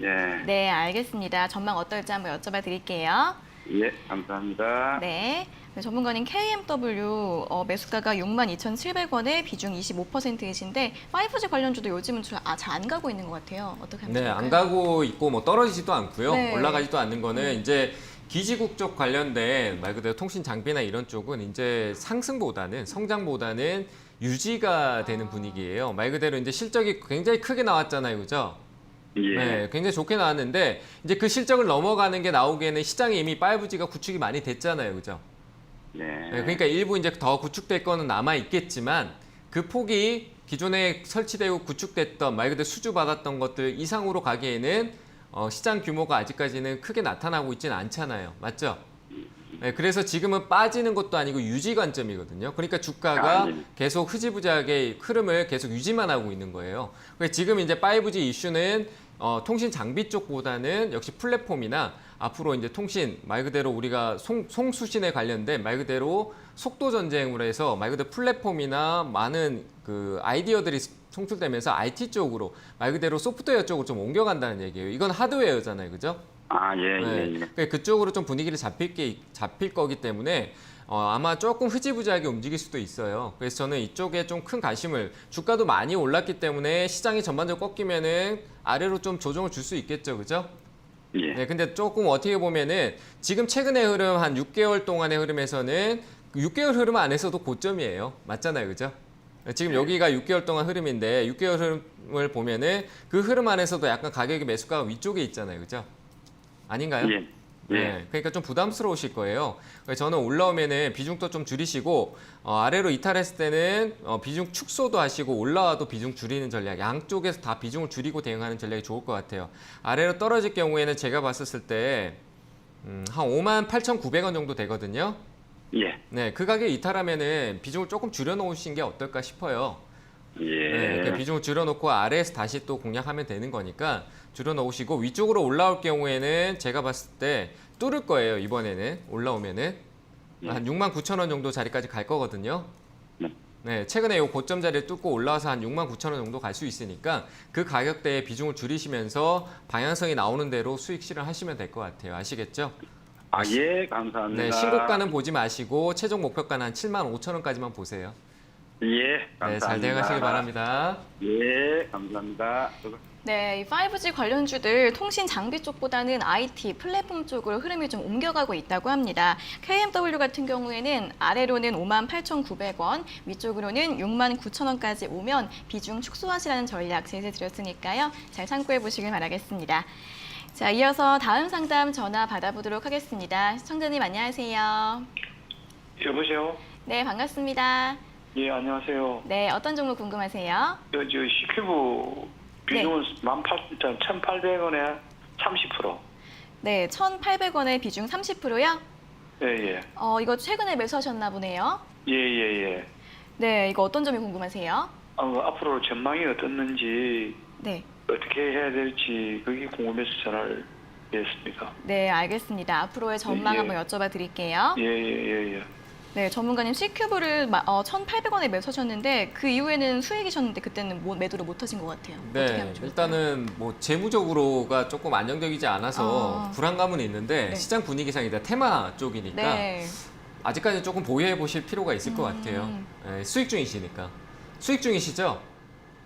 예, 네, 알겠습니다. 전망 어떨지 한번 여쭤봐 드릴게요. 예, 감사합니다. 네. 네, 전문가님 KMW 매수가가 62,700원에 비중 25%이신데 5G 관련주도 요즘은 잘 안 가고 있는 것 같아요. 어떻게 하면 네, 좋을까요? 안 가고 있고 뭐 떨어지지도 않고요. 네. 올라가지도 않는 거는 이제 기지국 쪽 관련된 말 그대로 통신 장비나 이런 쪽은 이제 상승보다는 성장보다는 유지가 되는 분위기예요. 말 그대로 이제 실적이 굉장히 크게 나왔잖아요. 그죠? 예, 네, 굉장히 좋게 나왔는데 이제 그 실적을 넘어가는 게 나오기에는 시장에 이미 5G가 구축이 많이 됐잖아요. 그죠? 예, 네, 그러니까 일부 이제 더 구축될 거는 남아 있겠지만 그 폭이 기존에 설치되고 구축됐던 말 그대로 수주받았던 것들 이상으로 가기에는 시장 규모가 아직까지는 크게 나타나고 있지는 않잖아요. 맞죠? 네, 그래서 지금은 빠지는 것도 아니고 유지 관점이거든요. 그러니까 주가가 아, 네. 계속 흐지부지하게 흐름을 계속 유지만 하고 있는 거예요. 그래서 지금 이제 5G 이슈는 통신 장비 쪽보다는 역시 플랫폼이나 앞으로 이제 통신 말 그대로 우리가 송수신에 관련된 말 그대로 속도 전쟁으로 해서 말 그대로 플랫폼이나 많은 그 아이디어들이 송출되면서 IT 쪽으로 말 그대로 소프트웨어 쪽으로 좀 옮겨간다는 얘기예요. 이건 하드웨어잖아요, 그죠? 아, 예, 예, 예. 네. 그쪽으로 좀 분위기를 잡힐 거기 때문에 아마 조금 흐지부지하게 움직일 수도 있어요. 그래서 저는 이쪽에 좀 큰 관심을 주가도 많이 올랐기 때문에 시장이 전반적으로 꺾이면은 아래로 좀 조정을 줄 수 있겠죠, 그죠? 예. 네, 근데 조금 어떻게 보면은 지금 최근의 흐름 한 6개월 동안의 흐름에서는 6개월 흐름 안에서도 고점이에요. 맞잖아요, 그죠? 지금 여기가 6개월 동안 흐름인데 6개월 흐름을 보면은 그 흐름 안에서도 약간 가격이 매수가가 위쪽에 있잖아요, 그죠? 아닌가요? 예. 예. 네, 그러니까 좀 부담스러우실 거예요. 그래서 저는 올라오면은 비중도 좀 줄이시고 아래로 이탈했을 때는 비중 축소도 하시고 올라와도 비중 줄이는 전략, 양쪽에서 다 비중을 줄이고 대응하는 전략이 좋을 것 같아요. 아래로 떨어질 경우에는 제가 봤었을 때 한 58,900원 정도 되거든요. 예. 네, 그 가격에 이탈하면은 비중을 조금 줄여놓으신 게 어떨까 싶어요. 예. 네, 그 비중을 줄여놓고 아래에서 다시 또 공략하면 되는 거니까 줄여놓으시고 위쪽으로 올라올 경우에는 제가 봤을 때 뚫을 거예요. 이번에는 올라오면은 한 69,000원 정도 자리까지 갈 거거든요. 네. 네, 최근에 요 고점 자리를 뚫고 올라와서 한 69,000원 정도 갈 수 있으니까 그 가격대에 비중을 줄이시면서 방향성이 나오는 대로 수익 실현하시면 될 것 같아요. 아시겠죠? 아, 예, 감사합니다. 네, 신고가는 보지 마시고 최종 목표가는 한 75,000원까지만 보세요. 예, 네, 감사합니다. 잘 대응하시길 바랍니다. 예, 감사합니다. 네, 이 5G 관련주들 통신 장비 쪽보다는 IT, 플랫폼 쪽으로 흐름이 좀 옮겨가고 있다고 합니다. KMW 같은 경우에는 아래로는 58,900원, 위쪽으로는 69,000원까지 오면 비중 축소하시라는 전략 제시해드렸으니까요. 잘 참고해 보시길 바라겠습니다. 자, 이어서 다음 상담 전화 받아보도록 하겠습니다. 시청자님 안녕하세요. 여보세요? 네, 반갑습니다. 예, 안녕하세요. 네, 어떤 종목 궁금하세요? 저 C큐브 비중은 1,800원에 30%. 네, 1,800원의 비중 30%요? 예, 예. 이거 최근에 매수하셨나 보네요. 예, 예, 예. 네, 이거 어떤 점이 궁금하세요? 앞으로 전망이 어떻는지, 네. 어떻게 해야 될지, 그게 궁금해서 전화를 드렸습니다. 네, 알겠습니다. 앞으로의 전망 예. 한번 여쭤봐 드릴게요. 예, 예, 예, 예. 네, 전문가님 C큐브를 1,800원에 매수하셨는데 그 이후에는 수익이셨는데 그때는 매도를 못 하신 것 같아요. 어떻게 네, 하면 좋을까요? 일단은 뭐 재무적으로가 조금 안정적이지 않아서 불안감은 있는데 네. 시장 분위기상 일단 테마 쪽이니까 네. 아직까지 조금 보유해 보실 필요가 있을 것 같아요. 네, 수익 중이시니까. 수익 중이시죠?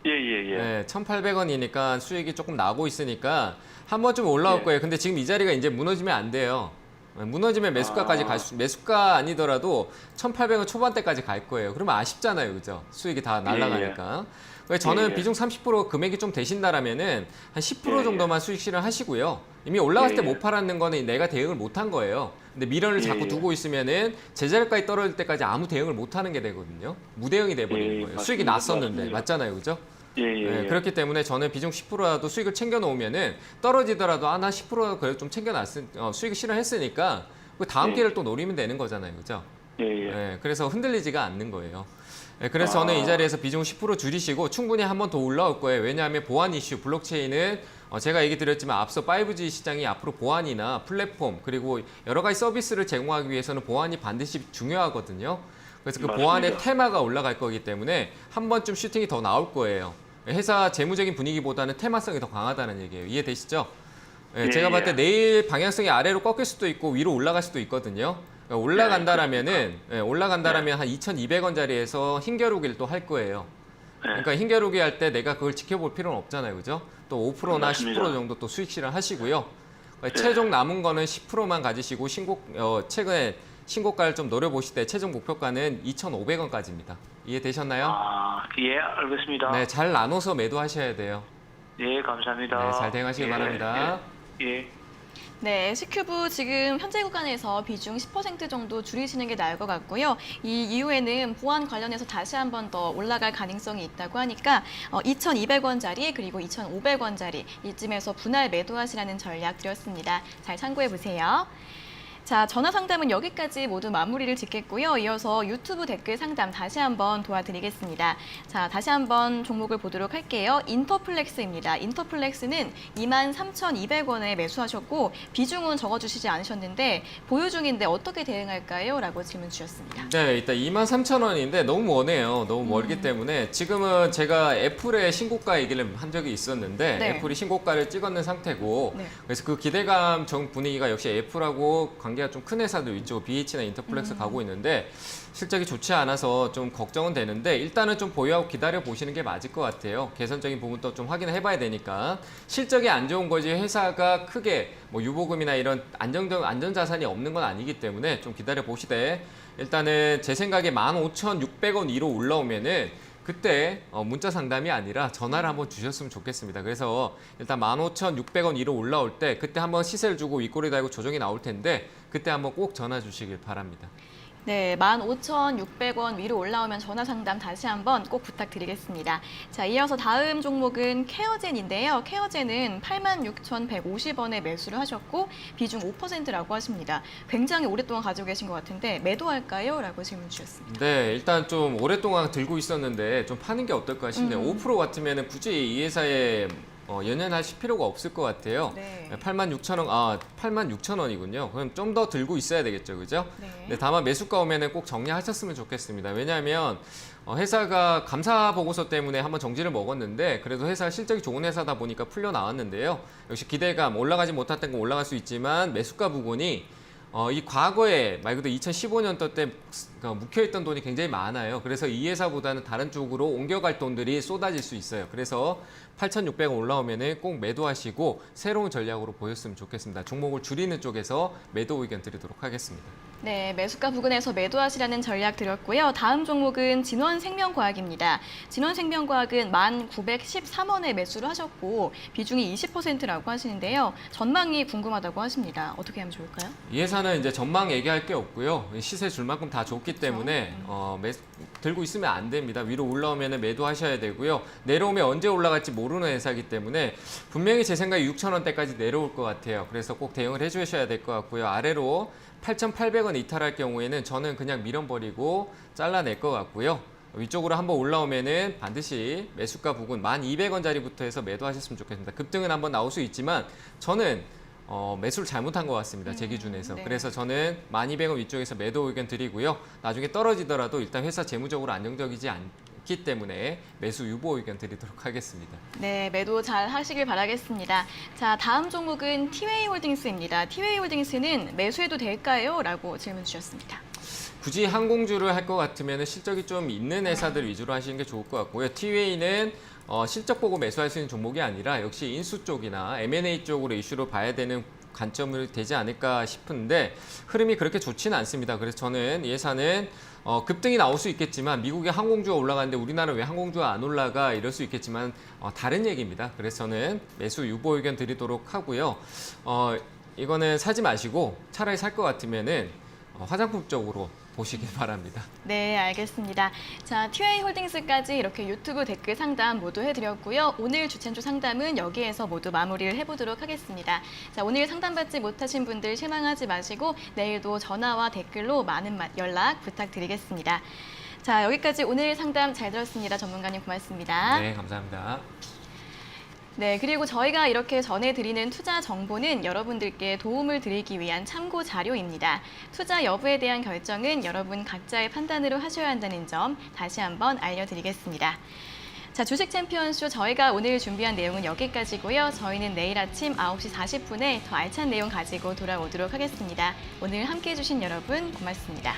예, 예, 예. 네, 1,800원이니까 수익이 조금 나고 있으니까 한 번쯤 올라올 거예요. 근데 지금 이 자리가 이제 무너지면 안 돼요. 무너지면 매수가까지 매수가 아니더라도 1,800원 초반대까지 갈 거예요. 그러면 아쉽잖아요, 그죠? 수익이 다 날아가니까. 그래서 저는 예, 예. 비중 30% 금액이 좀 되신다라면은 한 10% 예, 예. 정도만 수익 실현하시고요. 이미 올라갔을 때 예, 예. 못 팔았는 거는 내가 대응을 못 한 거예요. 근데 미련을 예, 자꾸 예. 두고 있으면은 제자리까지 떨어질 때까지 아무 대응을 못 하는 게 되거든요. 무대응이 돼버리는 예, 거예요. 맞습니다. 수익이 났었는데 맞습니다. 맞잖아요, 그죠? 예, 예, 네, 예. 그렇기 때문에 저는 비중 10%라도 수익을 챙겨 놓으면은 떨어지더라도 나 10%라도 그래도 좀 수익을 실현했으니까 그 다음 예. 기회를 또 노리면 되는 거잖아요, 그죠? 예, 예. 네, 그래서 흔들리지가 않는 거예요. 네, 그래서 저는 이 자리에서 비중 10% 줄이시고 충분히 한 번 더 올라올 거예요. 왜냐하면 보안 이슈, 블록체인은 제가 얘기 드렸지만 앞서 5G 시장이 앞으로 보안이나 플랫폼 그리고 여러 가지 서비스를 제공하기 위해서는 보안이 반드시 중요하거든요. 그래서 그 맞습니다. 보안의 테마가 올라갈 거기 때문에 한 번쯤 슈팅이 더 나올 거예요. 회사 재무적인 분위기보다는 테마성이 더 강하다는 얘기예요. 이해되시죠? 네, 예, 제가 봤을 때 예. 내일 방향성이 아래로 꺾일 수도 있고 위로 올라갈 수도 있거든요. 그러니까 올라간다라면은 올라간다라면 한 2,200원 자리에서 힘겨루기를 또 할 거예요. 그러니까 힘겨루기 할 때 내가 그걸 지켜볼 필요는 없잖아요, 그죠? 또 5%나 맞습니다. 10% 정도 또 수익 실현하시고요. 최종 남은 거는 10%만 가지시고 최근에 신고가를 좀 노려보실 때 최종 목표가는 2,500원까지입니다. 이해되셨나요? 예, 알겠습니다. 네, 잘 나눠서 매도하셔야 돼요. 예, 감사합니다. 네, 잘 대응하시기 예, 바랍니다. 예. 예. 네, C큐브 지금 현재 구간에서 비중 10% 정도 줄이시는 게 나을 것 같고요. 이 이후에는 보안 관련해서 다시 한 번 더 올라갈 가능성이 있다고 하니까 2,200원짜리 그리고 2,500원짜리 이쯤에서 분할 매도하시라는 전략 드렸습니다. 잘 참고해 보세요. 자, 전화 상담은 여기까지 모두 마무리를 짓겠고요. 이어서 유튜브 댓글 상담 다시 한번 도와드리겠습니다. 자, 다시 한번 종목을 보도록 할게요. 인터플렉스입니다. 인터플렉스는 23,200원에 매수하셨고 비중은 적어주시지 않으셨는데 보유 중인데 어떻게 대응할까요? 라고 질문 주셨습니다. 네, 일단 23,000원인데 너무 머네요. 너무 멀기 때문에 지금은 제가 애플의 신고가 얘기를 한 적이 있었는데 네. 애플이 신고가를 찍었는 상태고 네. 그래서 그 기대감 정 분위기가 역시 애플하고 관계가 좀 큰 회사들 위쪽 BH나 인터플렉스 가고 있는데 실적이 좋지 않아서 좀 걱정은 되는데 일단은 좀 보유하고 기다려 보시는 게 맞을 것 같아요. 개선적인 부분도 좀 확인해 봐야 되니까 실적이 안 좋은 거지 회사가 크게 뭐 유보금이나 이런 안전자산이 없는 건 아니기 때문에 좀 기다려 보시되 일단은 제 생각에 15,600원 위로 올라오면은 그때 문자 상담이 아니라 전화를 한번 주셨으면 좋겠습니다. 그래서 일단 15,600원 위로 올라올 때 그때 한번 시세를 주고 윗꼬리 달고 조정이 나올 텐데 그때 한번 꼭 전화 주시길 바랍니다. 네, 15,600원 위로 올라오면 전화 상담 다시 한번 꼭 부탁드리겠습니다. 자, 이어서 다음 종목은 케어젠인데요. 케어젠은 86,150원에 매수를 하셨고 비중 5%라고 하십니다. 굉장히 오랫동안 가지고 계신 것 같은데 매도할까요? 라고 질문 주셨습니다. 네, 일단 좀 오랫동안 들고 있었는데 좀 파는 게 어떨까 싶네요. 5% 같으면 굳이 이 회사에 연연하실 필요가 없을 것 같아요. 네. 86,000원이군요. 그럼 좀 더 들고 있어야 되겠죠, 그죠? 네. 다만 매수가 오면은 꼭 정리하셨으면 좋겠습니다. 왜냐하면 회사가 감사 보고서 때문에 한번 정지를 먹었는데 그래도 회사 실적이 좋은 회사다 보니까 풀려 나왔는데요. 역시 기대감 올라가지 못했던 건 올라갈 수 있지만 매수가 부분이 이 과거에 말 그대로 2015년도 때 묵혀있던 돈이 굉장히 많아요. 그래서 이 회사보다는 다른 쪽으로 옮겨갈 돈들이 쏟아질 수 있어요. 그래서 8,600원 올라오면은 꼭 매도하시고 새로운 전략으로 보였으면 좋겠습니다. 종목을 줄이는 쪽에서 매도 의견 드리도록 하겠습니다. 네, 매수가 부근에서 매도하시라는 전략 드렸고요. 다음 종목은 진원생명과학입니다. 진원생명과학은 1,913원에 매수를 하셨고 비중이 20%라고 하시는데요. 전망이 궁금하다고 하십니다. 어떻게 하면 좋을까요? 이 회사는 이제 전망 얘기할 게 없고요. 시세 줄 만큼 다 줬기 때문에 들고 있으면 안 됩니다. 위로 올라오면 매도하셔야 되고요. 내려오면 언제 올라갈지 모르는 회사이기 때문에 분명히 제 생각에 6,000원대까지 내려올 것 같아요. 그래서 꼭 대응을 해주셔야 될 것 같고요. 아래로 8,800원 이탈할 경우에는 저는 그냥 밀어버리고 잘라낼 것 같고요. 위쪽으로 한번 올라오면은 반드시 매수가 부근 1,200원짜리부터 해서 매도하셨으면 좋겠습니다. 급등은 한번 나올 수 있지만 저는 매수를 잘못한 것 같습니다. 제 기준에서. 네. 그래서 저는 1,200원 위쪽에서 매도 의견 드리고요. 나중에 떨어지더라도 일단 회사 재무적으로 안정적이지 않기 때문에 매수 유보 의견 드리도록 하겠습니다. 네, 매도 잘 하시길 바라겠습니다. 자, 다음 종목은 티웨이홀딩스입니다. 티웨이홀딩스는 매수해도 될까요? 라고 질문 주셨습니다. 굳이 항공주를 할 것 같으면 실적이 좀 있는 회사들 위주로 하시는 게 좋을 것 같고요. 티웨이는 실적 보고 매수할 수 있는 종목이 아니라 역시 인수 쪽이나 M&A 쪽으로 이슈로 봐야 되는 관점이 되지 않을까 싶은데 흐름이 그렇게 좋지는 않습니다. 그래서 저는 이 회사는 급등이 나올 수 있겠지만 미국의 항공주가 올라가는데 우리나라는 왜 항공주가 안 올라가 이럴 수 있겠지만 다른 얘기입니다. 그래서 저는 매수 유보 의견 드리도록 하고요. 이거는 사지 마시고 차라리 살 것 같으면은 화장품 쪽으로 보시길 바랍니다. 네, 알겠습니다. 자, 티웨이홀딩스까지 이렇게 유튜브 댓글 상담 모두 해드렸고요. 오늘 주찬조 상담은 여기에서 모두 마무리를 해보도록 하겠습니다. 자, 오늘 상담받지 못하신 분들 실망하지 마시고 내일도 전화와 댓글로 많은 연락 부탁드리겠습니다. 자, 여기까지 오늘 상담 잘 들었습니다. 전문가님 고맙습니다. 네, 감사합니다. 네, 그리고 저희가 이렇게 전해드리는 투자 정보는 여러분들께 도움을 드리기 위한 참고 자료입니다. 투자 여부에 대한 결정은 여러분 각자의 판단으로 하셔야 한다는 점 다시 한번 알려드리겠습니다. 자, 주식 챔피언쇼 저희가 오늘 준비한 내용은 여기까지고요. 저희는 내일 아침 9시 40분에 더 알찬 내용 가지고 돌아오도록 하겠습니다. 오늘 함께해 주신 여러분 고맙습니다.